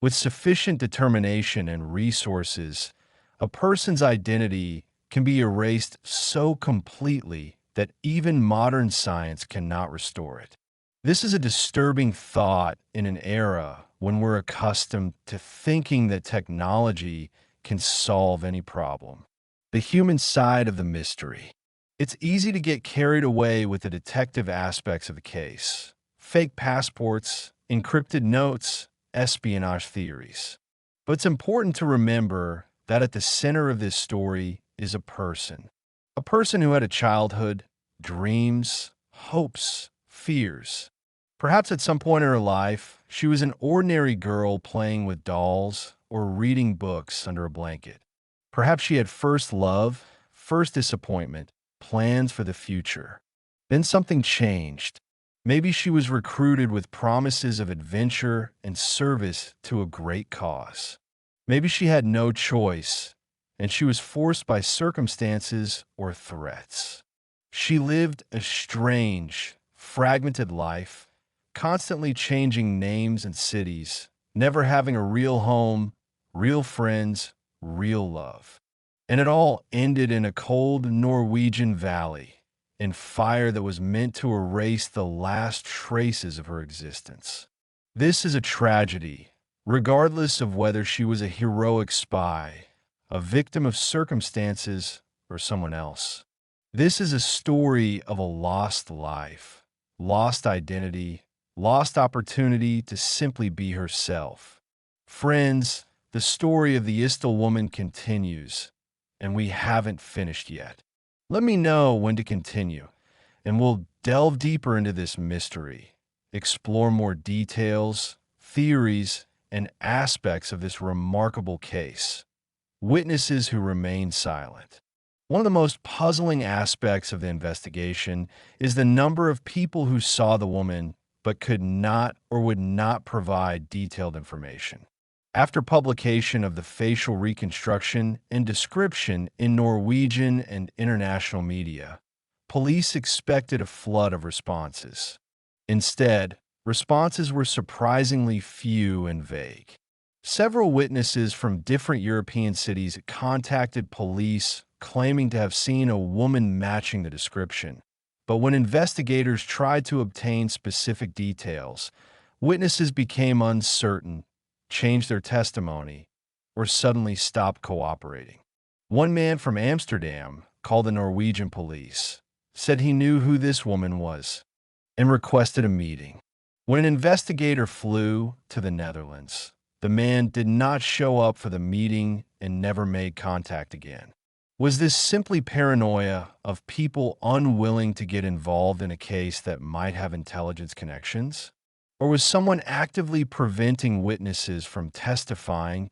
With sufficient determination and resources, a person's identity can be erased so completely that even modern science cannot restore it. This is a disturbing thought in an era when we're accustomed to thinking that technology can solve any problem. The human side of the mystery. It's easy to get carried away with the detective aspects of the case. Fake passports, encrypted notes, espionage theories. But it's important to remember that at the center of this story is a person. A person who had a childhood, dreams, hopes, fears. Perhaps at some point in her life, she was an ordinary girl playing with dolls or reading books under a blanket. Perhaps she had first love, first disappointment, plans for the future. Then something changed. Maybe she was recruited with promises of adventure and service to a great cause. Maybe she had no choice, and she was forced by circumstances or threats. She lived a strange, fragmented life, constantly changing names and cities, never having a real home, real friends, real love. And it all ended in a cold Norwegian valley, in fire that was meant to erase the last traces of her existence. This is a tragedy, regardless of whether she was a heroic spy, a victim of circumstances, or someone else. This is a story of a lost life, lost identity, lost opportunity to simply be herself. Friends, the story of the Isdal woman continues, and we haven't finished yet. Let me know when to continue, and we'll delve deeper into this mystery, explore more details, theories, and aspects of this remarkable case. Witnesses who remain silent. One of the most puzzling aspects of the investigation is the number of people who saw the woman but could not or would not provide detailed information. After publication of the facial reconstruction and description in Norwegian and international media, police expected a flood of responses. Instead, responses were surprisingly few and vague. Several witnesses from different European cities contacted police claiming to have seen a woman matching the description. But when investigators tried to obtain specific details, witnesses became uncertain, changed their testimony, or suddenly stopped cooperating. One man from Amsterdam called the Norwegian police, said he knew who this woman was, and requested a meeting. When an investigator flew to the Netherlands, the man did not show up for the meeting and never made contact again. Was this simply paranoia of people unwilling to get involved in a case that might have intelligence connections? Or was someone actively preventing witnesses from testifying,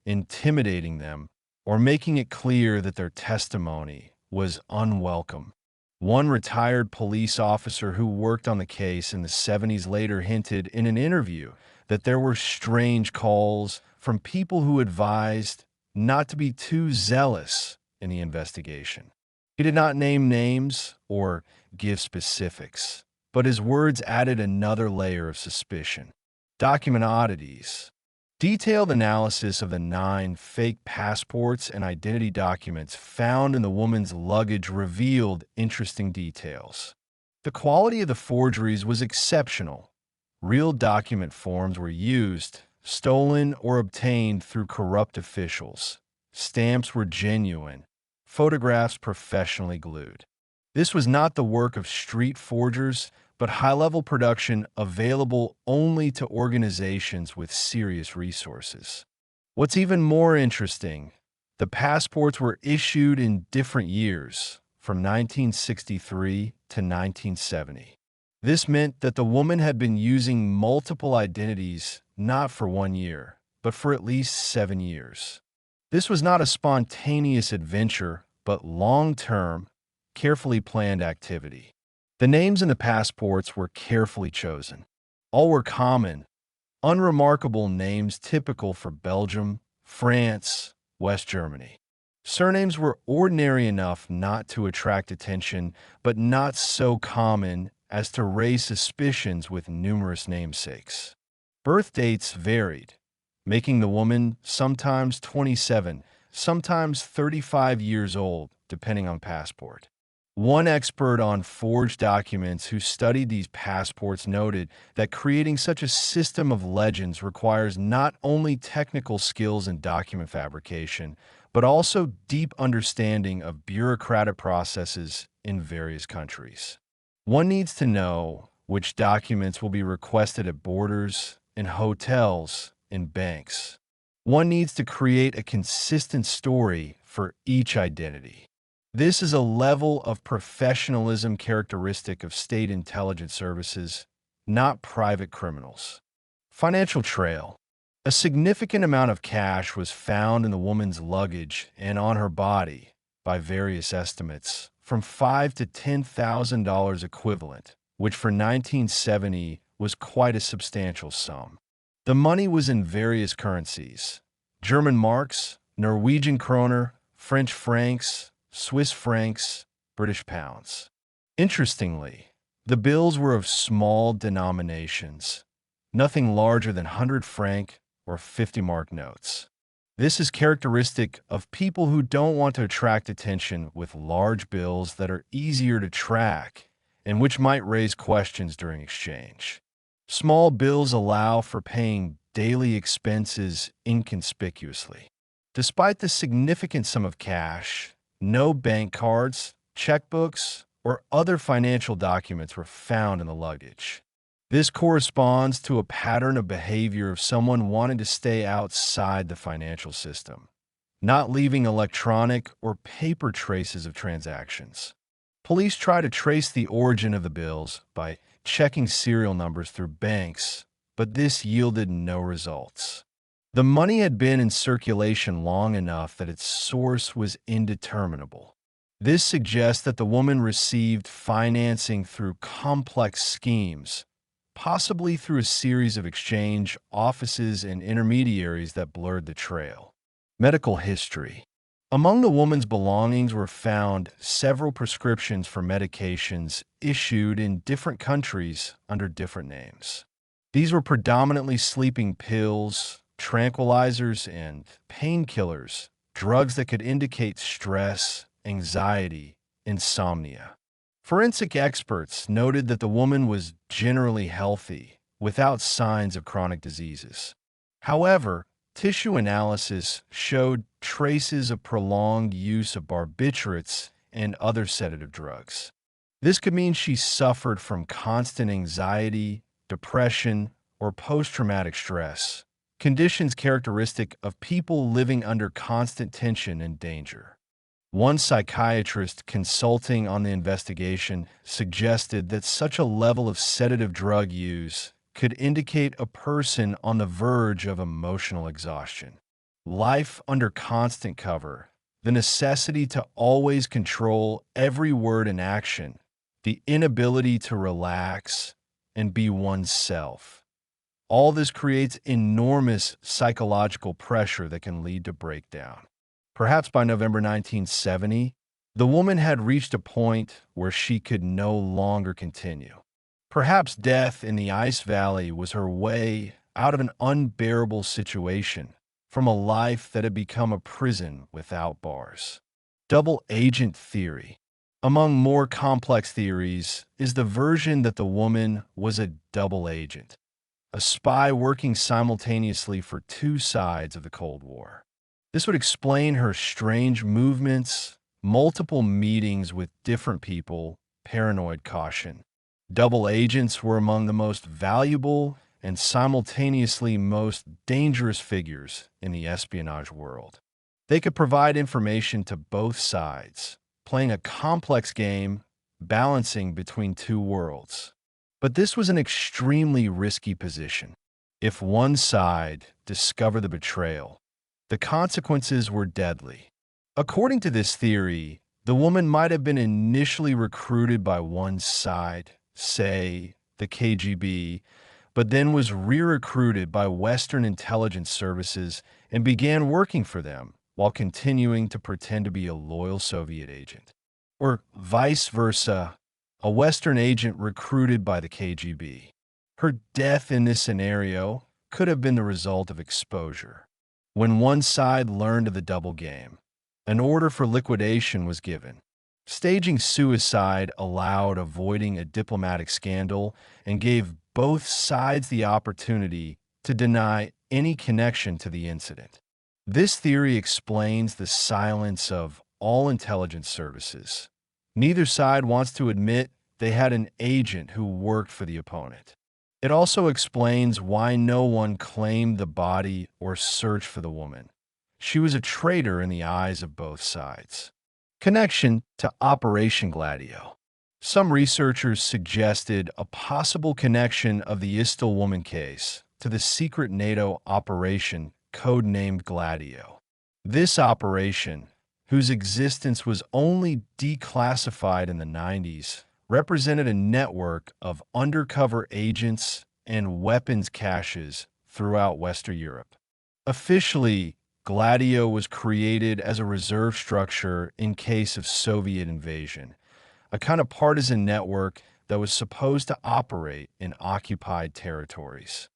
intimidating them, or making it clear that their testimony was unwelcome? One retired police officer who worked on the case in the 70s later hinted in an interview that there were strange calls from people who advised not to be too zealous in the investigation. He did not name names or give specifics, but his words added another layer of suspicion. Document oddities. Detailed analysis of the 9 fake passports and identity documents found in the woman's luggage revealed interesting details. The quality of the forgeries was exceptional. Real document forms were used, stolen or obtained through corrupt officials. Stamps were genuine, photographs professionally glued. This was not the work of street forgers, but high-level production available only to organizations with serious resources. What's even more interesting, the passports were issued in different years, from 1963 to 1970. This meant that the woman had been using multiple identities not for 1 year, but for at least 7 years. This was not a spontaneous adventure, but long-term, carefully planned activity. The names in the passports were carefully chosen. All were common, unremarkable names typical for Belgium, France, West Germany. Surnames were ordinary enough not to attract attention, but not so common as to raise suspicions with numerous namesakes. Birth dates varied, making the woman sometimes 27, sometimes 35 years old, depending on passport. One expert on forged documents who studied these passports noted that creating such a system of legends requires not only technical skills in document fabrication, but also deep understanding of bureaucratic processes in various countries. One needs to know which documents will be requested at borders, in hotels, in banks. One needs to create a consistent story for each identity. This is a level of professionalism characteristic of state intelligence services, not private criminals. Financial trail. A significant amount of cash was found in the woman's luggage and on her body, by various estimates, from $5,000 to $10,000 equivalent, which for 1970 was quite a substantial sum. The money was in various currencies: German marks, Norwegian kroner, French francs, Swiss francs, British pounds. Interestingly, the bills were of small denominations, nothing larger than 100 franc or 50 mark notes. This is characteristic of people who don't want to attract attention with large bills that are easier to track and which might raise questions during exchange. Small bills allow for paying daily expenses inconspicuously. Despite the significant sum of cash, no bank cards, checkbooks, or other financial documents were found in the luggage. This corresponds to a pattern of behavior of someone wanting to stay outside the financial system, not leaving electronic or paper traces of transactions. Police try to trace the origin of the bills by checking serial numbers through banks, but this yielded no results. The money had been in circulation long enough that its source was indeterminable. This suggests that the woman received financing through complex schemes, possibly through a series of exchange offices and intermediaries that blurred the trail. Medical history. Among the woman's belongings were found several prescriptions for medications issued in different countries under different names. These were predominantly sleeping pills, tranquilizers, and painkillers, drugs that could indicate stress, anxiety, insomnia. Forensic experts noted that the woman was generally healthy, without signs of chronic diseases. However, tissue analysis showed traces of prolonged use of barbiturates and other sedative drugs. This could mean she suffered from constant anxiety, depression, or post-traumatic stress, conditions characteristic of people living under constant tension and danger. One psychiatrist consulting on the investigation suggested that such a level of sedative drug use could indicate a person on the verge of emotional exhaustion. Life under constant cover, the necessity to always control every word and action, the inability to relax and be oneself. All this creates enormous psychological pressure that can lead to breakdown. Perhaps by November 1970, the woman had reached a point where she could no longer continue. Perhaps death in the ice valley was her way out of an unbearable situation, from a life that had become a prison without bars. Double agent theory. Among more complex theories is the version that the woman was a double agent, a spy working simultaneously for two sides of the Cold War. This would explain her strange movements, multiple meetings with different people, paranoid caution. Double agents were among the most valuable and simultaneously most dangerous figures in the espionage world. They could provide information to both sides, playing a complex game, balancing between two worlds. But this was an extremely risky position. If one side discovered the betrayal, the consequences were deadly. According to this theory, the woman might have been initially recruited by one side, say the KGB, but then was re-recruited by Western intelligence services and began working for them while continuing to pretend to be a loyal Soviet agent. Or vice versa, a Western agent recruited by the KGB. Her death in this scenario could have been the result of exposure. When one side learned of the double game, an order for liquidation was given. Staging suicide allowed avoiding a diplomatic scandal and gave both sides the opportunity to deny any connection to the incident. This theory explains the silence of all intelligence services. Neither side wants to admit they had an agent who worked for the opponent. It also explains why no one claimed the body or searched for the woman. She was a traitor in the eyes of both sides. Connection to Operation Gladio. Some researchers suggested a possible connection of the Isdal woman case to the secret NATO operation codenamed Gladio. This operation, whose existence was only declassified in the 90s, represented a network of undercover agents and weapons caches throughout Western Europe. Officially, Gladio was created as a reserve structure in case of Soviet invasion, a kind of partisan network that was supposed to operate in occupied territories.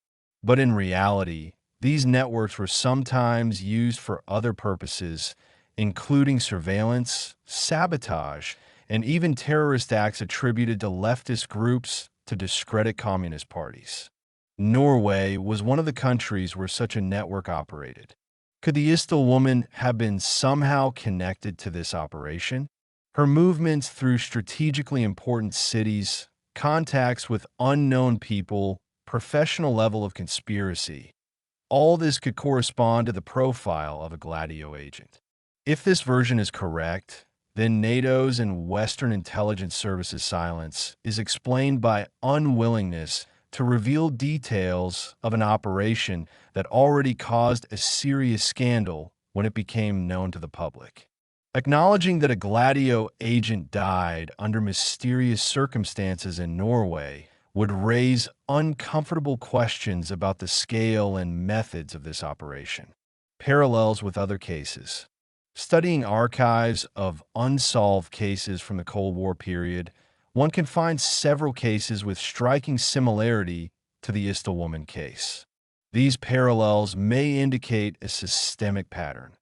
But in reality, these networks were sometimes used for other purposes, including surveillance, sabotage, and even terrorist acts attributed to leftist groups to discredit communist parties. Norway was one of the countries where such a network operated. Could the Isdal woman have been somehow connected to this operation? Her movements through strategically important cities, contacts with unknown people, professional level of conspiracy, all this could correspond to the profile of a Gladio agent. If this version is correct, then NATO's and Western intelligence services silence is explained by unwillingness to reveal details of an operation that already caused a serious scandal when it became known to the public. Acknowledging that a Gladio agent died under mysterious circumstances in Norway would raise uncomfortable questions about the scale and methods of this operation. Parallels with other cases. Studying archives of unsolved cases from the Cold War period, one can find several cases with striking similarity to the Isdal woman case. These parallels may indicate a systemic pattern,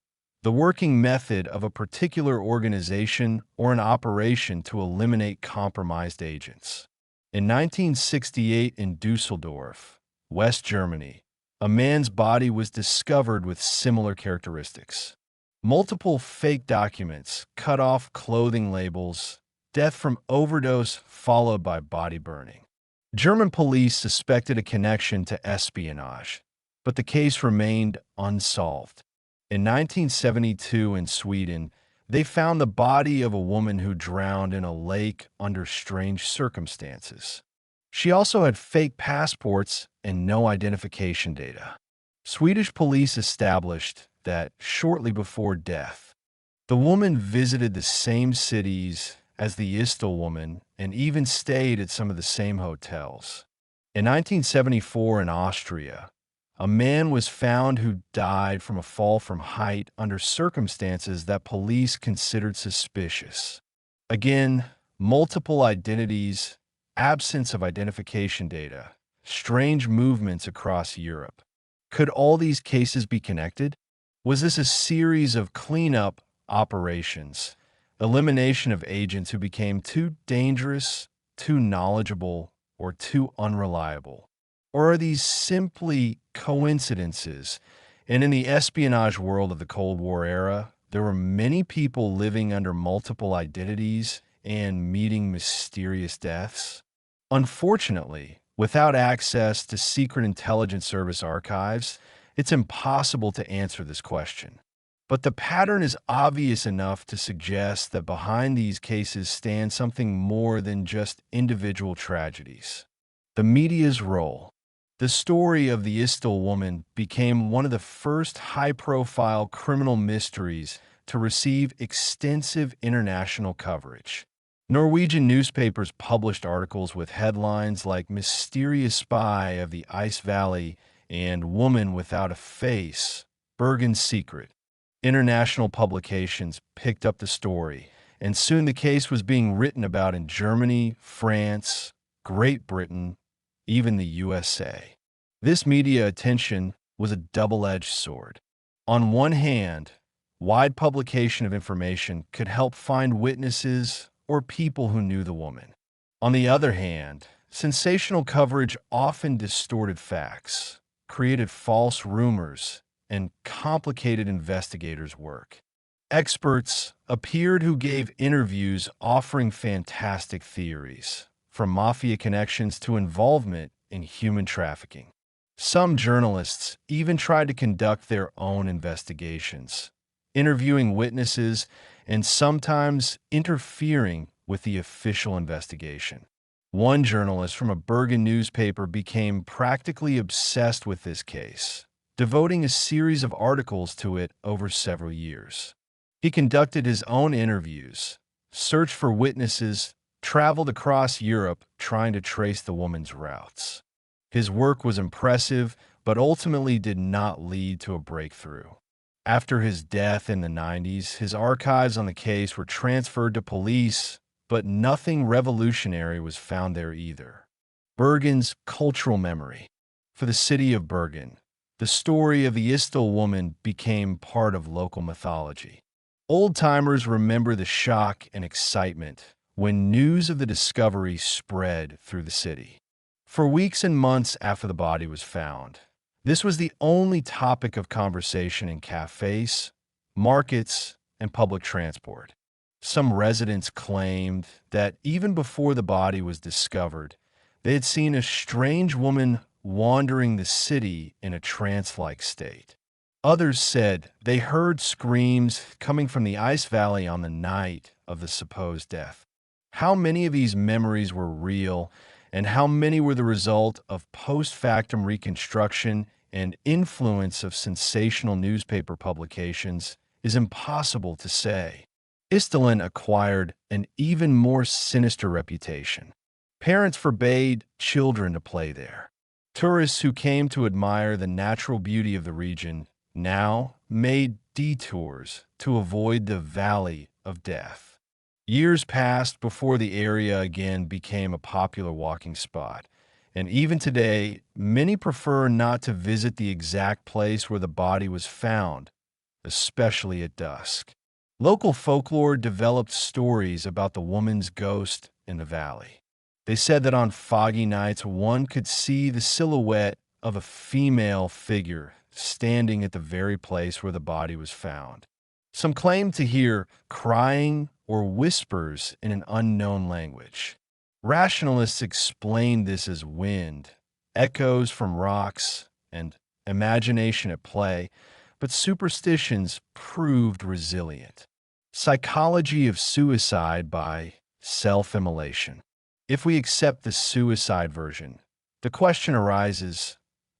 the working method of a particular organization or an operation to eliminate compromised agents. In 1968 in Dusseldorf, West Germany, a man's body was discovered with similar characteristics. Multiple fake documents, cut off clothing labels, death from overdose followed by body burning. German police suspected a connection to espionage, but the case remained unsolved. In 1972 in Sweden, they found the body of a woman who drowned in a lake under strange circumstances. She also had fake passports and no identification data. Swedish police established that shortly before death, the woman visited the same cities as the Isdal woman and even stayed at some of the same hotels. In 1974 in Austria, a man was found who died from a fall from height under circumstances that police considered suspicious. Again, multiple identities, absence of identification data, strange movements across Europe. Could all these cases be connected? Was this a series of cleanup operations, elimination of agents who became too dangerous, too knowledgeable, or too unreliable? Or are these simply coincidences? And in the espionage world of the Cold War era, there were many people living under multiple identities and meeting mysterious deaths. Unfortunately, without access to secret intelligence service archives, it's impossible to answer this question. But the pattern is obvious enough to suggest that behind these cases stands something more than just individual tragedies. The media's role. The story of the Isdal woman became one of the first high-profile criminal mysteries to receive extensive international coverage. Norwegian newspapers published articles with headlines like Mysterious Spy of the Ice Valley and Woman Without a Face, Bergen's Secret. International publications picked up the story, and soon the case was being written about in Germany, France, Great Britain, even the USA. This media attention was a double-edged sword. On one hand, wide publication of information could help find witnesses or people who knew the woman. On the other hand, sensational coverage often distorted facts, created false rumors, and complicated investigators' work. Experts appeared who gave interviews offering fantastic theories, from mafia connections to involvement in human trafficking. Some journalists even tried to conduct their own investigations, interviewing witnesses and sometimes interfering with the official investigation. One journalist from a Bergen newspaper became practically obsessed with this case, devoting a series of articles to it over several years. He conducted his own interviews, searched for witnesses, traveled across Europe trying to trace the woman's routes. His work was impressive, but ultimately did not lead to a breakthrough. After his death in the 90s, his archives on the case were transferred to police, but nothing revolutionary was found there either. Bergen's cultural memory. For the city of Bergen, the story of the Isdal woman became part of local mythology. Old-timers remember the shock and excitement when news of the discovery spread through the city. For weeks and months after the body was found, this was the only topic of conversation in cafes, markets, and public transport. Some residents claimed that even before the body was discovered, they had seen a strange woman wandering the city in a trance-like state. Others said they heard screams coming from the Ice Valley on the night of the supposed death. How many of these memories were real, and how many were the result of post-factum reconstruction and influence of sensational newspaper publications, is impossible to say. Isdalen acquired an even more sinister reputation. Parents forbade children to play there. Tourists who came to admire the natural beauty of the region now made detours to avoid the Valley of Death. Years passed before the area again became a popular walking spot, and even today, many prefer not to visit the exact place where the body was found, especially at dusk. Local folklore developed stories about the woman's ghost in the valley. They said that on foggy nights, one could see the silhouette of a female figure standing at the very place where the body was found. Some claimed to hear crying or whispers in an unknown language. Rationalists explained this as wind, echoes from rocks, and imagination at play, but superstitions proved resilient. Psychology of suicide by self-immolation. If we accept the suicide version, the question arises,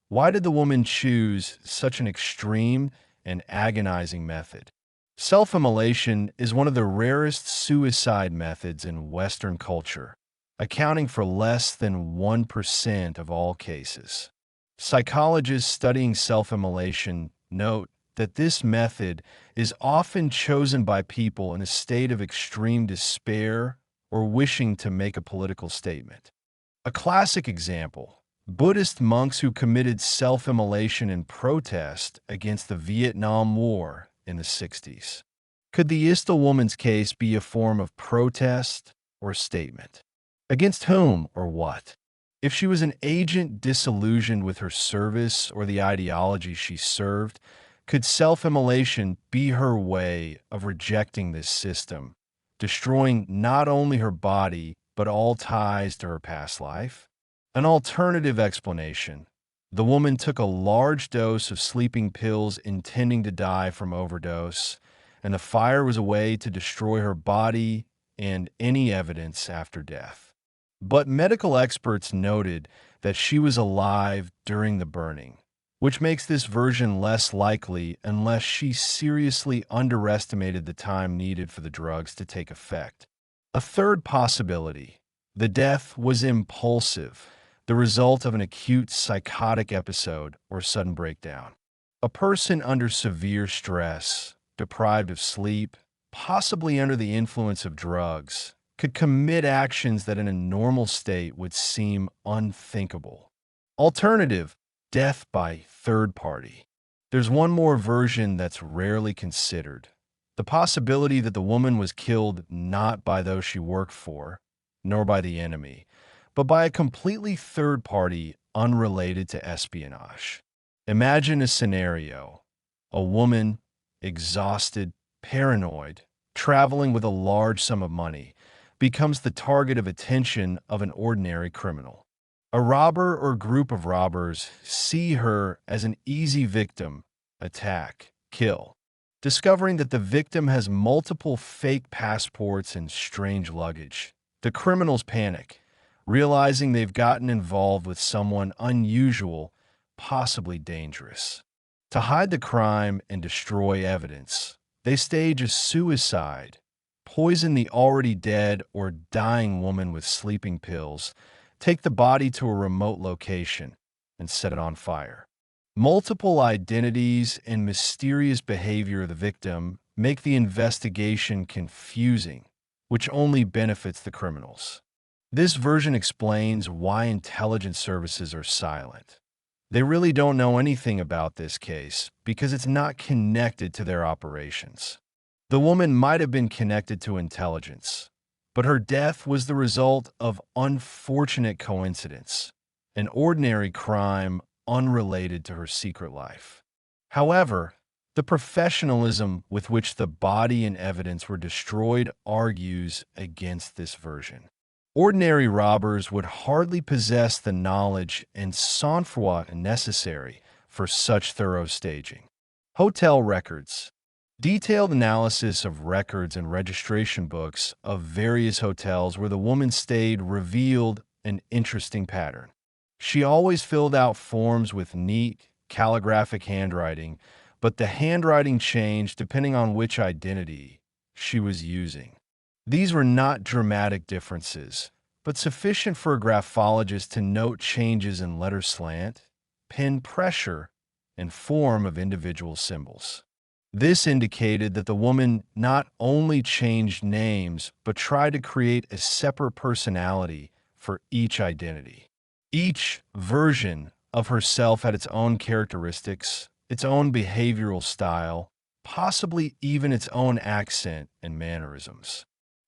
why did the woman choose such an extreme and agonizing method? Self-immolation is one of the rarest suicide methods in Western culture, accounting for less than 1% of all cases. Psychologists studying self-immolation note that this method is often chosen by people in a state of extreme despair or wishing to make a political statement. A classic example, Buddhist monks who committed self-immolation in protest against the Vietnam War in the 60s. Could the Isdal woman's case be a form of protest or statement? Against whom or what? If she was an agent disillusioned with her service or the ideology she served, could self-immolation be her way of rejecting this system, destroying not only her body, but all ties to her past life? An alternative explanation, The woman took a large dose of sleeping pills intending to die from overdose, and the fire was a way to destroy her body and any evidence after death. But medical experts noted that she was alive during the burning, which makes this version less likely unless she seriously underestimated the time needed for the drugs to take effect. A third possibility: the death was impulsive, the result of an acute psychotic episode or sudden breakdown. A person under severe stress, deprived of sleep, possibly under the influence of drugs, could commit actions that in a normal state would seem unthinkable. Alternative: death by third party. There's one more version that's rarely considered: the possibility that the woman was killed not by those she worked for, nor by the enemy, but by a completely third party unrelated to espionage. Imagine a scenario: a woman, exhausted, paranoid, traveling with a large sum of money, becomes the target of attention of an ordinary criminal. A robber or group of robbers see her as an easy victim, attack, kill. Discovering that the victim has multiple fake passports and strange luggage, the criminals panic, realizing they've gotten involved with someone unusual, possibly dangerous. To hide the crime and destroy evidence, they stage a suicide, poison the already dead or dying woman with sleeping pills, take the body to a remote location, and set it on fire. Multiple identities and mysterious behavior of the victim make the investigation confusing, which only benefits the criminals. This version explains why intelligence services are silent. They really don't know anything about this case because it's not connected to their operations. The woman might have been connected to intelligence, but her death was the result of unfortunate coincidence, an ordinary crime unrelated to her secret life. However, the professionalism with which the body and evidence were destroyed argues against this version. Ordinary robbers would hardly possess the knowledge and sang-froid necessary for such thorough staging. Hotel records. Detailed analysis of records and registration books of various hotels where the woman stayed revealed an interesting pattern. She always filled out forms with neat, calligraphic handwriting, but the handwriting changed depending on which identity she was using. These were not dramatic differences, but sufficient for a graphologist to note changes in letter slant, pen pressure, and form of individual symbols. This indicated that the woman not only changed names, but tried to create a separate personality for each identity. Each version of herself had its own characteristics, its own behavioral style, possibly even its own accent and mannerisms.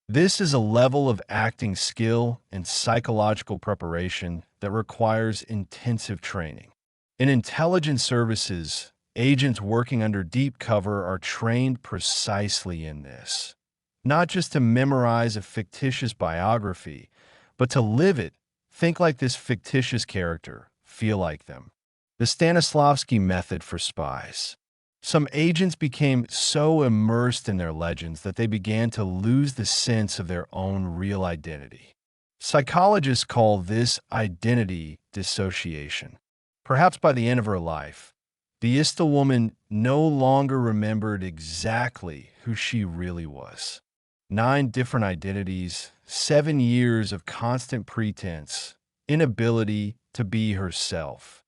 This is a level of acting skill and psychological preparation that requires intensive training. In intelligence services, agents working under deep cover are trained precisely in this. Not just to memorize a fictitious biography, but to live it, think like this fictitious character, feel like them. The Stanislavski method for spies. Some agents became so immersed in their legends that they began to lose the sense of their own real identity. Psychologists call this identity dissociation. Perhaps by the end of her life, the Isdal woman no longer remembered exactly who she really was. 9 different identities, 7 years of constant pretense, inability to be herself.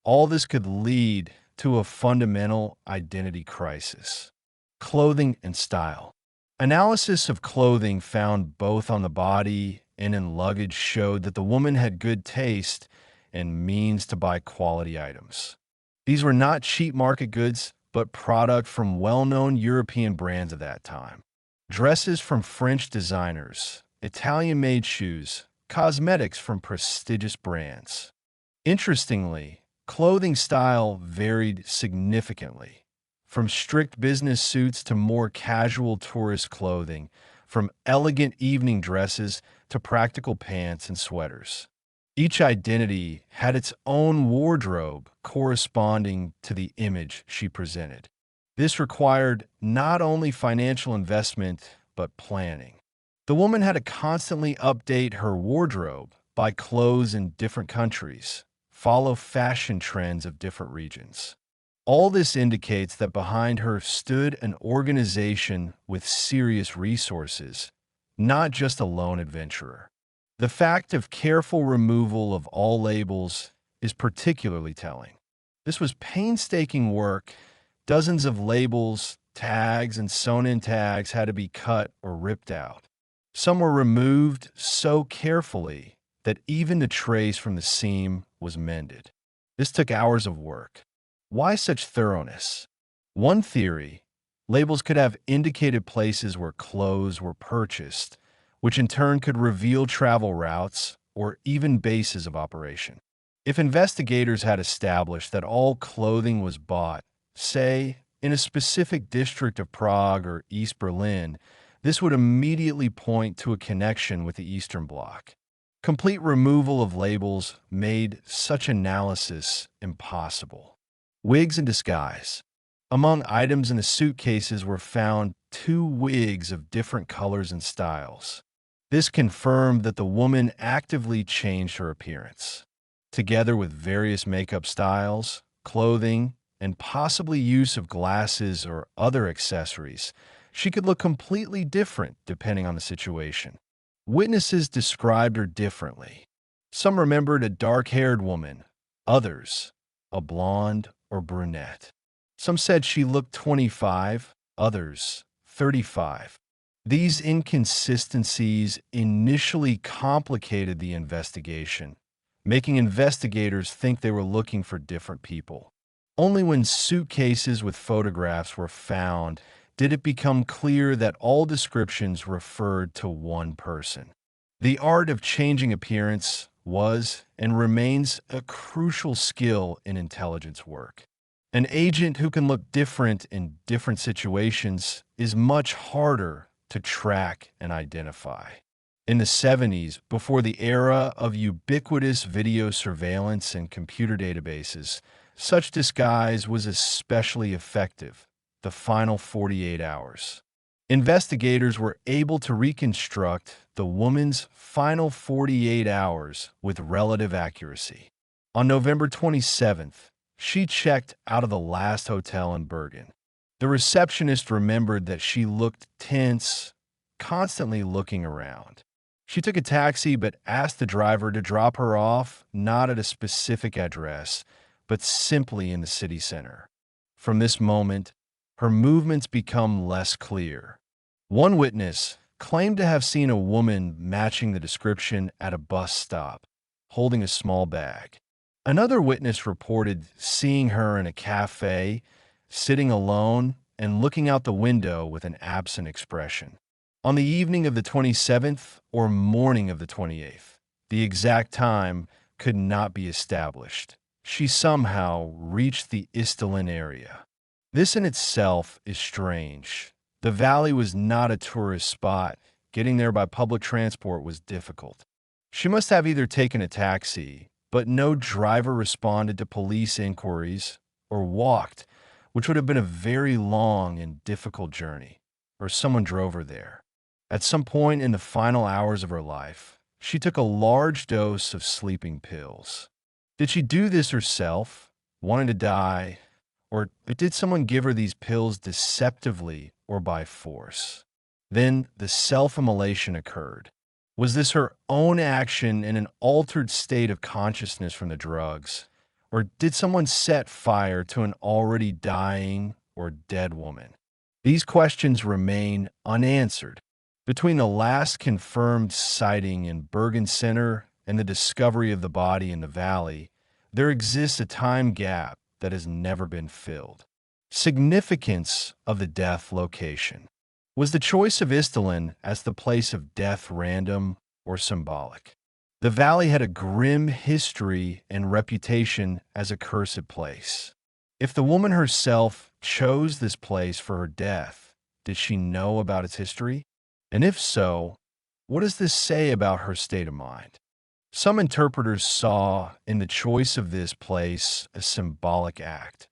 All this could lead to a fundamental identity crisis. Clothing and style. Analysis of clothing found both on the body and in luggage showed that the woman had good taste and means to buy quality items. These were not cheap market goods, but product from well-known European brands of that time. Dresses from French designers, Italian-made shoes, cosmetics from prestigious brands. Interestingly, clothing style varied significantly, from strict business suits to more casual tourist clothing, from elegant evening dresses to practical pants and sweaters. Each identity had its own wardrobe corresponding to the image she presented. This required not only financial investment, but planning. The woman had to constantly update her wardrobe, buy clothes in different countries, follow fashion trends of different regions. All this indicates that behind her stood an organization with serious resources, not just a lone adventurer. The fact of careful removal of all labels is particularly telling. This was painstaking work. Dozens of labels, tags, and sewn-in tags had to be cut or ripped out. Some were removed so carefully that even the trace from the seam was mended. This took hours of work. Why such thoroughness? One theory: labels could have indicated places where clothes were purchased, which in turn could reveal travel routes or even bases of operation. If investigators had established that all clothing was bought, say, in a specific district of Prague or East Berlin, this would immediately point to a connection with the Eastern Bloc. Complete removal of labels made such analysis impossible. Wigs and disguise. Among items in the suitcases were found 2 wigs of different colors and styles. This confirmed that the woman actively changed her appearance. Together with various makeup styles, clothing, and possibly use of glasses or other accessories, she could look completely different depending on the situation. Witnesses described her differently. Some remembered a dark-haired woman, others a blonde or brunette. Some said she looked 25, others 35. These inconsistencies initially complicated the investigation, making investigators think they were looking for different people. Only when suitcases with photographs were found did it become clear that all descriptions referred to one person. The art of changing appearance was and remains a crucial skill in intelligence work. An agent who can look different in different situations is much harder to track and identify. In the 70s, before the era of ubiquitous video surveillance and computer databases, such disguise was especially effective. The final 48 hours. Investigators were able to reconstruct the woman's final 48 hours with relative accuracy. On November 27th, she checked out of the last hotel in Bergen. The receptionist remembered that she looked tense, constantly looking around. She took a taxi but asked the driver to drop her off not at a specific address, but simply in the city center. From this moment, her movements become less clear. One witness claimed to have seen a woman matching the description at a bus stop, holding a small bag. Another witness reported seeing her in a cafe, sitting alone and looking out the window with an absent expression. On the evening of the 27th or morning of the 28th, the exact time could not be established. She somehow reached the Isdalen area. This in itself is strange. The valley was not a tourist spot. Getting there by public transport was difficult. She must have either taken a taxi, but no driver responded to police inquiries, or walked, which would have been a very long and difficult journey, or someone drove her there. At some point in the final hours of her life, she took a large dose of sleeping pills. Did she do this herself, wanting to die, or did someone give her these pills deceptively or by force? Then the self-immolation occurred. Was this her own action in an altered state of consciousness from the drugs, or did someone set fire to an already dying or dead woman? These questions remain unanswered. Between the last confirmed sighting in Bergen Center and the discovery of the body in the valley, there exists a time gap that has never been filled. Significance of the death location. Was the choice of Isdalen as the place of death random or symbolic? The valley had a grim history and reputation as a cursed place. If the woman herself chose this place for her death, did she know about its history? And if so, what does this say about her state of mind? Some interpreters saw in the choice of this place a symbolic act,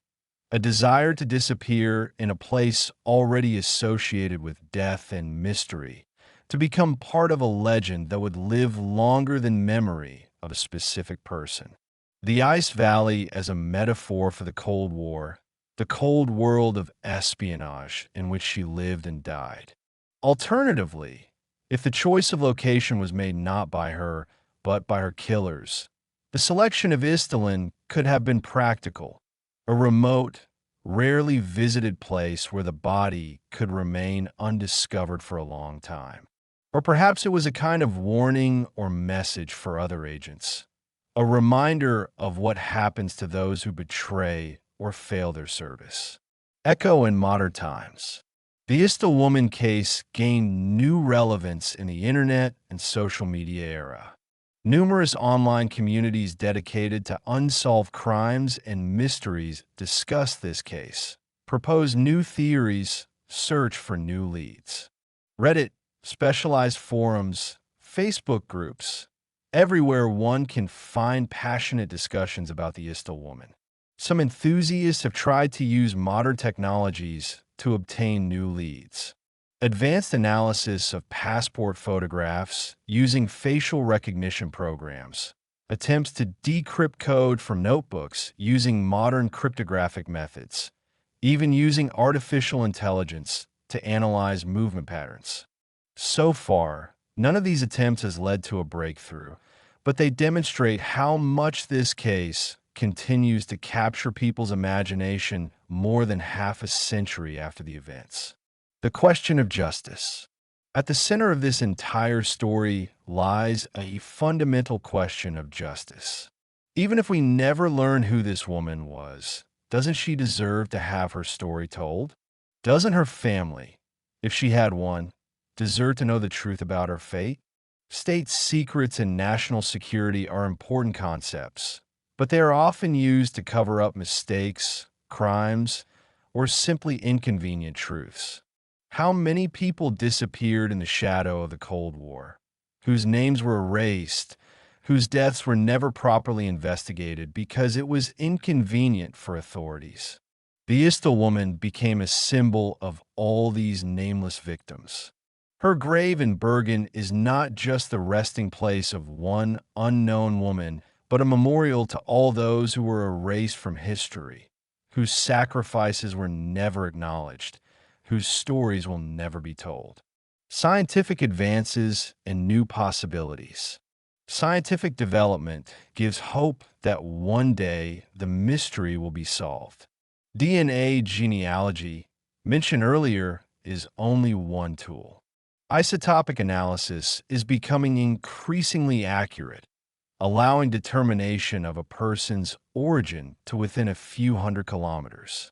a desire to disappear in a place already associated with death and mystery, to become part of a legend that would live longer than memory of a specific person. The Ice Valley as a metaphor for the Cold War, the cold world of espionage in which she lived and died. Alternatively, if the choice of location was made not by her, but by her killers, the selection of Isdalen could have been practical, a remote, rarely visited place where the body could remain undiscovered for a long time. Or perhaps it was a kind of warning or message for other agents, a reminder of what happens to those who betray or fail their service. Echo in modern times. The Isdal woman case gained new relevance in the internet and social media era. Numerous online communities dedicated to unsolved crimes and mysteries discuss this case, propose new theories, search for new leads. Reddit, specialized forums, Facebook groups, everywhere one can find passionate discussions about the Isdal woman. Some enthusiasts have tried to use modern technologies to obtain new leads. Advanced analysis of passport photographs using facial recognition programs, attempts to decrypt code from notebooks using modern cryptographic methods, even using artificial intelligence to analyze movement patterns. So far, none of these attempts has led to a breakthrough, but they demonstrate how much this case continues to capture people's imagination more than half a century after the events. The question of justice. At the center of this entire story lies a fundamental question of justice. Even if we never learn who this woman was, doesn't she deserve to have her story told? Doesn't her family, if she had one, deserve to know the truth about her fate? State secrets and national security are important concepts, but they are often used to cover up mistakes, crimes, or simply inconvenient truths. How many people disappeared in the shadow of the Cold War, whose names were erased, whose deaths were never properly investigated because it was inconvenient for authorities? The Isdal woman became a symbol of all these nameless victims. Her grave in Bergen is not just the resting place of one unknown woman, but a memorial to all those who were erased from history, whose sacrifices were never acknowledged, whose stories will never be told. Scientific advances and new possibilities. Scientific development gives hope that one day the mystery will be solved. DNA genealogy, mentioned earlier, is only one tool. Isotopic analysis is becoming increasingly accurate, allowing determination of a person's origin to within a few hundred kilometers.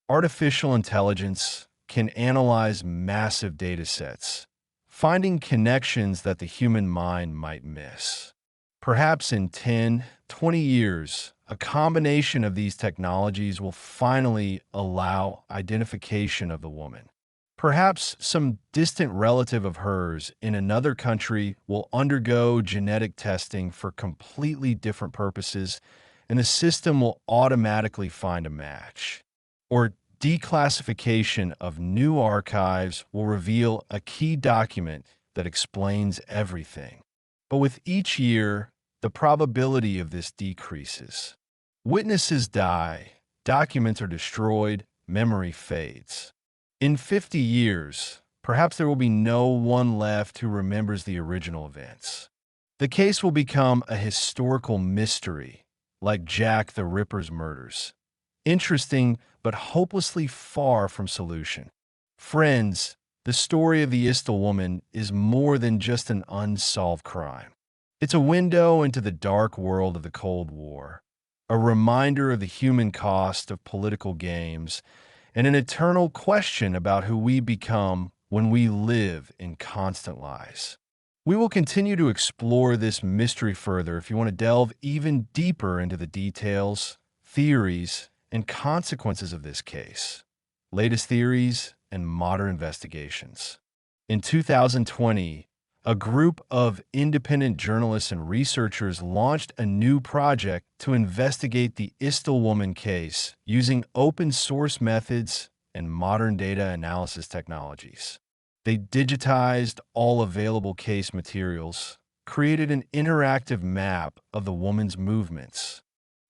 Artificial intelligence can analyze massive data sets, finding connections that the human mind might miss. Perhaps in 10, 20 years, a combination of these technologies will finally allow identification of the woman. Perhaps some distant relative of hers in another country will undergo genetic testing for completely different purposes, and the system will automatically find a match. Or declassification of new archives will reveal a key document that explains everything. But with each year, the probability of this decreases. Witnesses die, documents are destroyed, memory fades. In 50 years, perhaps there will be no one left who remembers the original events. The case will become a historical mystery, like Jack the Ripper's murders. Interesting, but hopelessly far from solution. Friends, the story of the Isdal woman is more than just an unsolved crime. It's a window into the dark world of the Cold War, a reminder of the human cost of political games, and an eternal question about who we become when we live in constant lies. We will continue to explore this mystery further if you want to delve even deeper into the details, theories, and consequences of this case, latest theories, and modern investigations. In 2020, A group of independent journalists and researchers launched a new project to investigate the Isdal woman case using open source methods and modern data analysis technologies. They digitized all available case materials, created an interactive map of the woman's movements,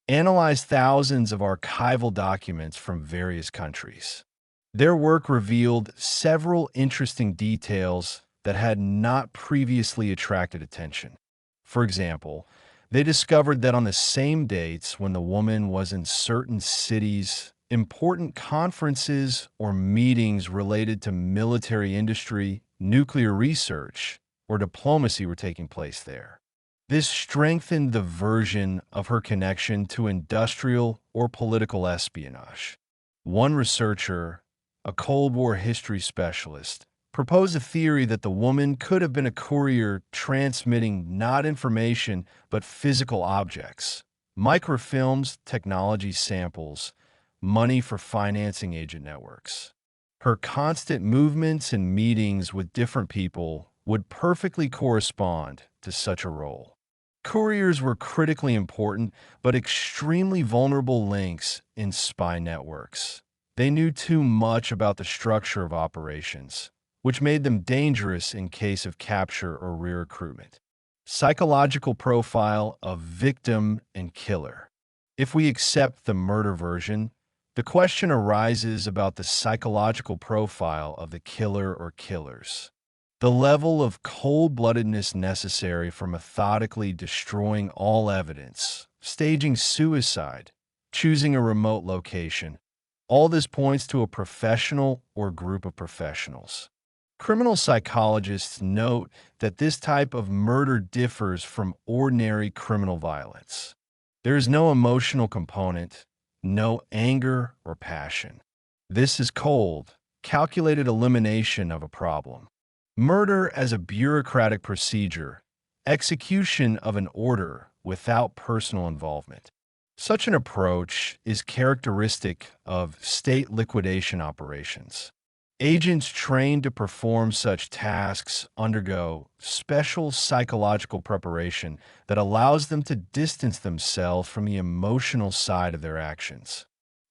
analyzed thousands of archival documents from various countries. Their work revealed several interesting details that had not previously attracted attention. For example, they discovered that on the same dates when the woman was in certain cities, important conferences or meetings related to military industry, nuclear research, or diplomacy were taking place there. This strengthened the version of her connection to industrial or political espionage. One researcher, a Cold War history specialist, proposed a theory that the woman could have been a courier transmitting not information but physical objects, microfilms, technology samples, money for financing agent networks. Her constant movements and meetings with different people would perfectly correspond to such a role. Couriers were critically important but extremely vulnerable links in spy networks. They knew too much about the structure of operations, which made them dangerous in case of capture or re-recruitment. Psychological profile of victim and killer. If we accept the murder version, the question arises about the psychological profile of the killer or killers. The level of cold-bloodedness necessary for methodically destroying all evidence, staging suicide, choosing a remote location, all this points to a professional or group of professionals. Criminal psychologists note that this type of murder differs from ordinary criminal violence. There is no emotional component, no anger or passion. This is cold, calculated elimination of a problem. Murder as a bureaucratic procedure, execution of an order without personal involvement. Such an approach is characteristic of state liquidation operations. Agents trained to perform such tasks undergo special psychological preparation that allows them to distance themselves from the emotional side of their actions.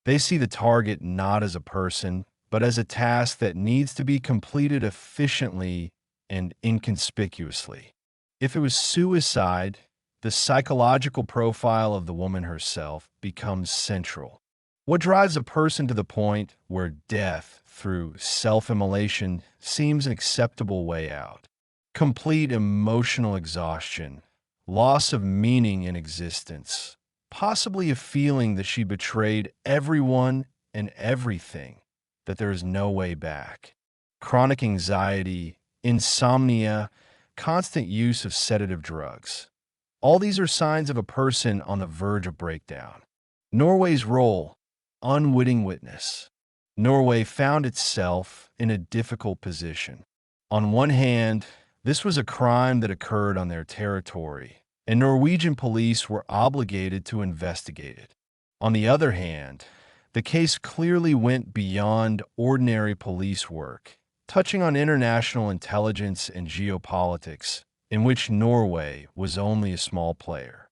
They see the target not as a person, but as a task that needs to be completed efficiently and inconspicuously. If it was suicide, the psychological profile of the woman herself becomes central. What drives a person to the point where death through self-immolation seems an acceptable way out? Complete emotional exhaustion, loss of meaning in existence, possibly a feeling that she betrayed everyone and everything, that there is no way back. Chronic anxiety, insomnia, constant use of sedative drugs. All these are signs of a person on the verge of breakdown. Norway's role, unwitting witness. Norway found itself in a difficult position. On one hand, this was a crime that occurred on their territory, and Norwegian police were obligated to investigate it. On the other hand, the case clearly went beyond ordinary police work, touching on international intelligence and geopolitics, in which Norway was only a small player.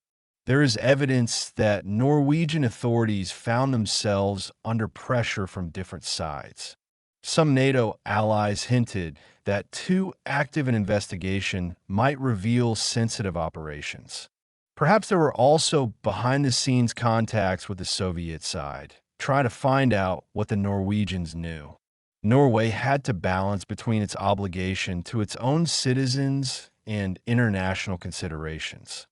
There is evidence that Norwegian authorities found themselves under pressure from different sides. Some NATO allies hinted that too active an investigation might reveal sensitive operations. Perhaps there were also behind-the-scenes contacts with the Soviet side, trying to find out what the Norwegians knew. Norway had to balance between its obligation to its own citizens and international considerations.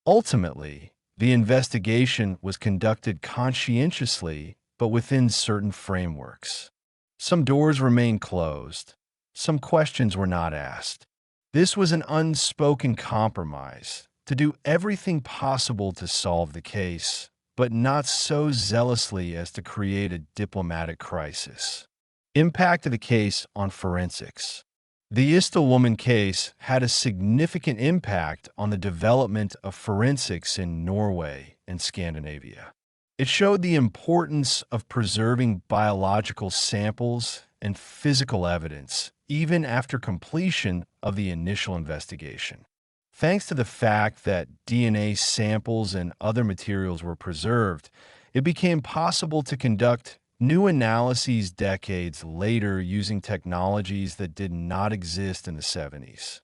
Ultimately, the investigation was conducted conscientiously but within certain frameworks. Some doors remained closed. Some questions were not asked. This was an unspoken compromise to do everything possible to solve the case, but not so zealously as to create a diplomatic crisis. Impact of the case on forensics. The Isdal woman case had a significant impact on the development of forensics in Norway and Scandinavia. It showed the importance of preserving biological samples and physical evidence, even after completion of the initial investigation. Thanks to the fact that DNA samples and other materials were preserved, it became possible to conduct new analyses decades later using technologies that did not exist in the 70s.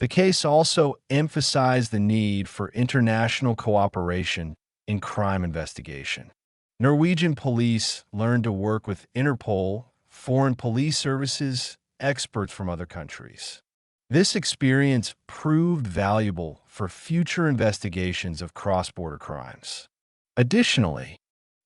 The case also emphasized the need for international cooperation in crime investigation. Norwegian police learned to work with Interpol, foreign police services, experts from other countries. This experience proved valuable for future investigations of cross-border crimes. Additionally,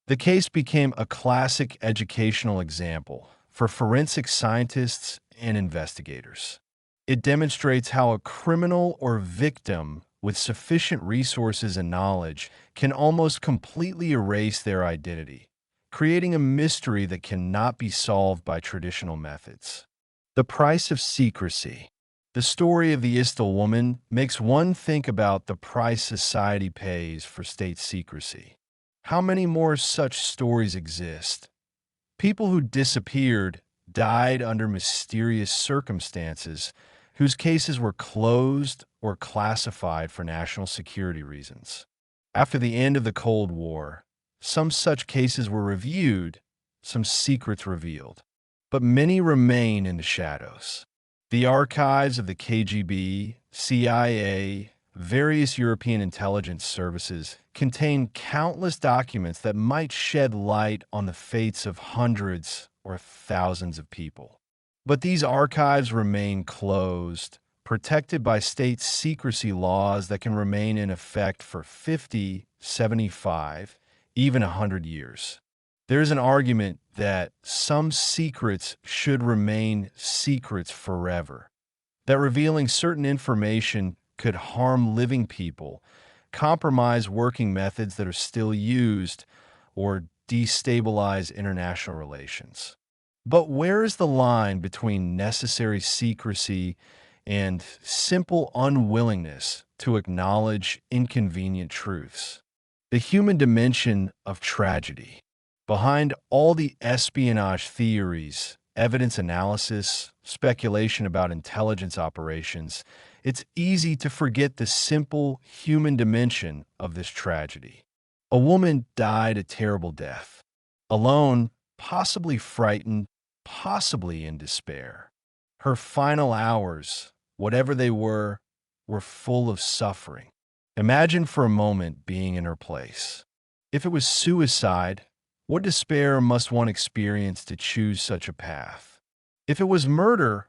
the case became a classic educational example for forensic scientists and investigators. It demonstrates how a criminal or victim with sufficient resources and knowledge can almost completely erase their identity, creating a mystery that cannot be solved by traditional methods. The price of secrecy. The story of the Isdal woman makes one think about the price society pays for state secrecy. How many more such stories exist? People who disappeared, died under mysterious circumstances, whose cases were closed or classified for national security reasons. After the end of the Cold War, some such cases were reviewed, some secrets revealed, but many remain in the shadows. The archives of the KGB, CIA, various European intelligence services contain countless documents that might shed light on the fates of hundreds or thousands of people. But these archives remain closed, protected by state secrecy laws that can remain in effect for 50, 75, even 100 years. There's an argument that some secrets should remain secrets forever, that revealing certain information could harm living people, compromise working methods that are still used, or destabilize international relations. But where is the line between necessary secrecy and simple unwillingness to acknowledge inconvenient truths? The human dimension of tragedy. Behind all the espionage theories, evidence analysis, speculation about intelligence operations, it's easy to forget the simple human dimension of this tragedy. A woman died a terrible death, alone, possibly frightened, possibly in despair. Her final hours, whatever they were full of suffering. Imagine for a moment being in her place. If it was suicide, what despair must one experience to choose such a path? If it was murder,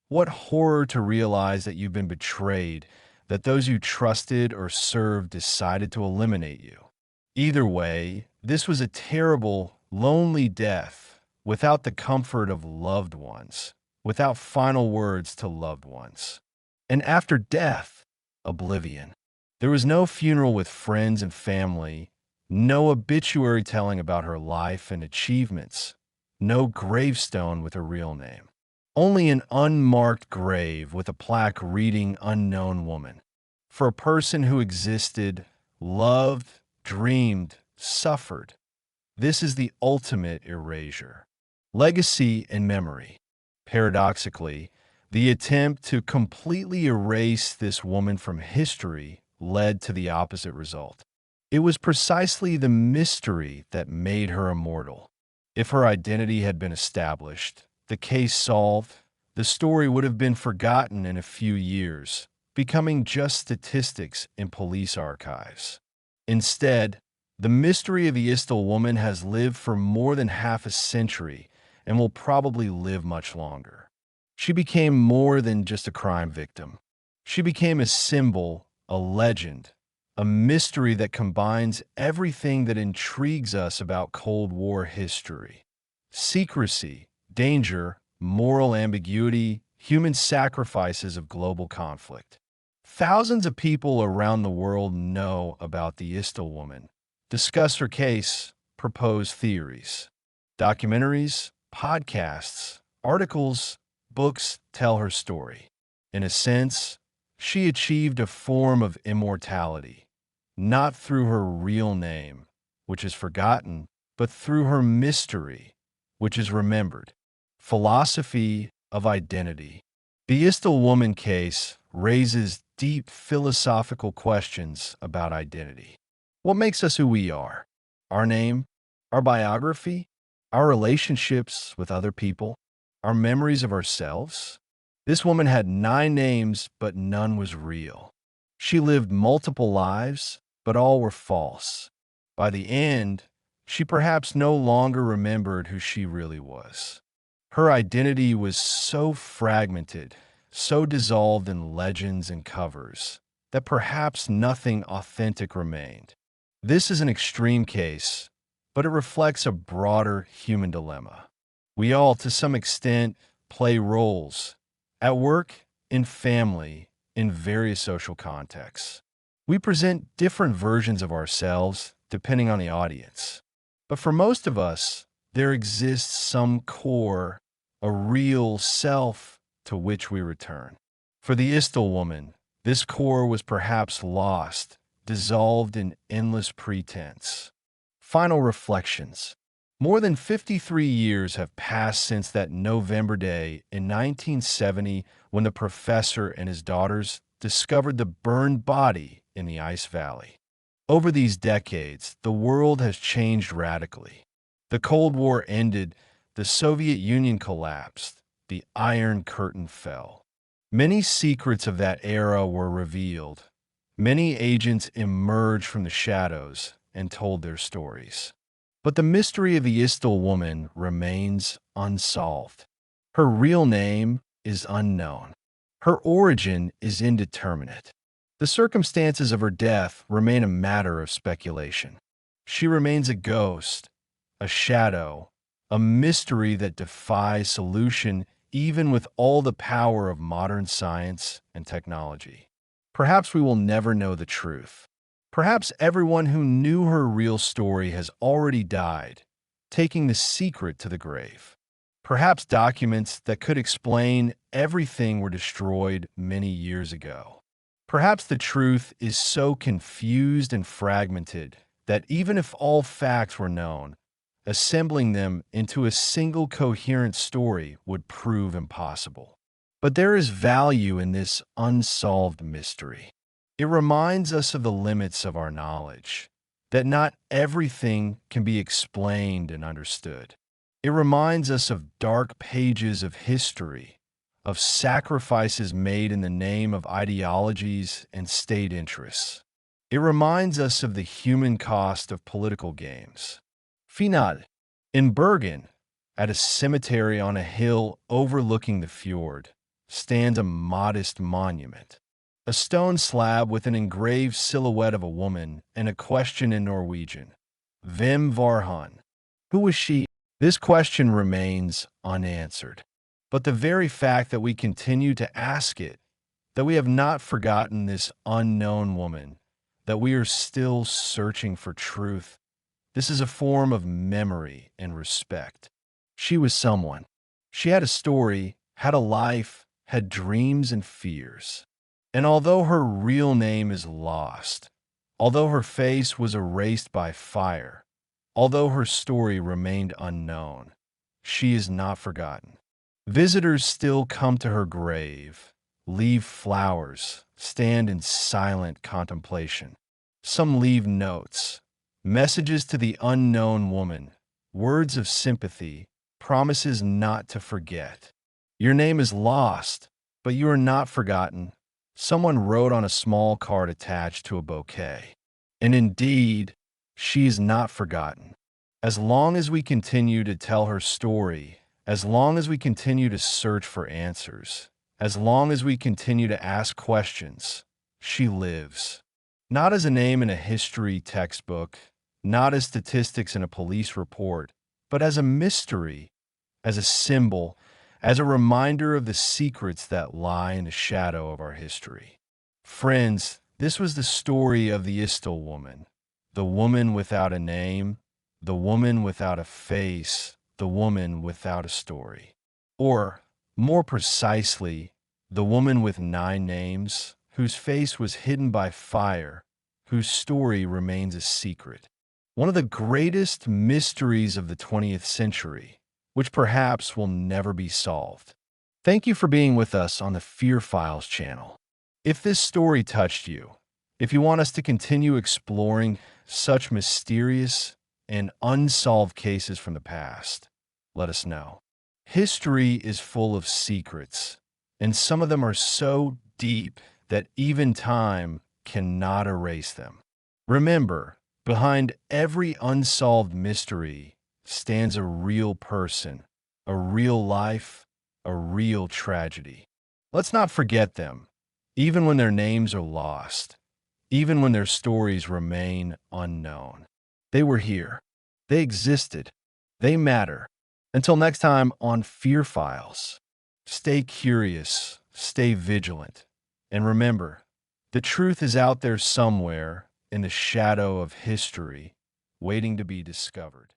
what horror to realize that you've been betrayed, that those you trusted or served decided to eliminate you. Either way, this was a terrible, lonely death, without the comfort of loved ones, without final words to loved ones. And after death, oblivion. There was no funeral with friends and family, no obituary telling about her life and achievements, no gravestone with her real name. Only an unmarked grave with a plaque reading "Unknown Woman." For a person who existed, loved, dreamed, suffered, this is the ultimate erasure. Legacy and memory. Paradoxically, the attempt to completely erase this woman from history led to the opposite result. It was precisely the mystery that made her immortal. If her identity had been established, the case solved, the story would have been forgotten in a few years, becoming just statistics in police archives. Instead, the mystery of the Isdal woman has lived for more than half a century and will probably live much longer. She became more than just a crime victim. She became a symbol, a legend, a mystery that combines everything that intrigues us about Cold War history: secrecy, danger, moral ambiguity, human sacrifices of global conflict. Thousands of people around the world know about the Isdal woman, discuss her case, propose theories. Documentaries, podcasts, articles, books tell her story. In a sense, she achieved a form of immortality, not through her real name, which is forgotten, but through her mystery, which is remembered. Philosophy of identity. The Isdal woman case raises deep philosophical questions about identity. What makes us who we are? Our name? Our biography? Our relationships with other people? Our memories of ourselves? This woman had 9 names, but none was real. She lived multiple lives, but all were false. By the end, she perhaps no longer remembered who she really was. Her identity was so fragmented, so dissolved in legends and covers, that perhaps nothing authentic remained. This is an extreme case, but it reflects a broader human dilemma. We all, to some extent, play roles at work, in family, in various social contexts. We present different versions of ourselves depending on the audience. But for most of us, there exists some core, a real self to which we return. For the Isdal woman, this core was perhaps lost, dissolved in endless pretense. Final reflections. More than 53 years have passed since that November day in 1970 when the professor and his daughters discovered the burned body in the ice valley. Over these decades, the world has changed radically. The Cold War ended, the Soviet Union collapsed, the Iron Curtain fell. Many secrets of that era were revealed. Many agents emerged from the shadows and told their stories. But the mystery of the Isdal woman remains unsolved. Her real name is unknown. Her origin is indeterminate. The circumstances of her death remain a matter of speculation. She remains a ghost, a shadow, a mystery that defies solution even with all the power of modern science and technology. Perhaps we will never know the truth. Perhaps everyone who knew her real story has already died, taking the secret to the grave. Perhaps documents that could explain everything were destroyed many years ago. Perhaps the truth is so confused and fragmented that even if all facts were known, assembling them into a single coherent story would prove impossible. But there is value in this unsolved mystery. It reminds us of the limits of our knowledge, that not everything can be explained and understood. It reminds us of dark pages of history, of sacrifices made in the name of ideologies and state interests. It reminds us of the human cost of political games. Final. In Bergen, at a cemetery on a hill overlooking the fjord, stands a modest monument. A stone slab with an engraved silhouette of a woman and a question in Norwegian. Hvem var han? Who was she? This question remains unanswered. But the very fact that we continue to ask it, that we have not forgotten this unknown woman, that we are still searching for truth, this is a form of memory and respect. She was someone. She had a story, had a life, had dreams and fears. And although her real name is lost, although her face was erased by fire, although her story remained unknown, she is not forgotten. Visitors still come to her grave, leave flowers, stand in silent contemplation. Some leave notes, messages to the unknown woman, words of sympathy, promises not to forget. Your name is lost, but you are not forgotten. Someone wrote on a small card attached to a bouquet. And indeed, she is not forgotten. As long as we continue to tell her story, as long as we continue to search for answers, as long as we continue to ask questions, she lives. Not as a name in a history textbook, not as statistics in a police report, but as a mystery, as a symbol, as a reminder of the secrets that lie in the shadow of our history. Friends, this was the story of the Isdal woman, the woman without a name, the woman without a face, the woman without a story. Or, more precisely, the woman with 9 names, whose face was hidden by fire, whose story remains a secret. One of the greatest mysteries of the 20th century, which perhaps will never be solved. Thank you for being with us on the Fear Files channel. If this story touched you, if you want us to continue exploring such mysterious and unsolved cases from the past, let us know. History is full of secrets, and some of them are so deep that even time cannot erase them. Remember, behind every unsolved mystery stands a real person, a real life, a real tragedy. Let's not forget them, even when their names are lost, even when their stories remain unknown. They were here. They existed. They matter. Until next time on Fear Files, stay curious, stay vigilant, and remember, the truth is out there somewhere in the shadow of history, waiting to be discovered.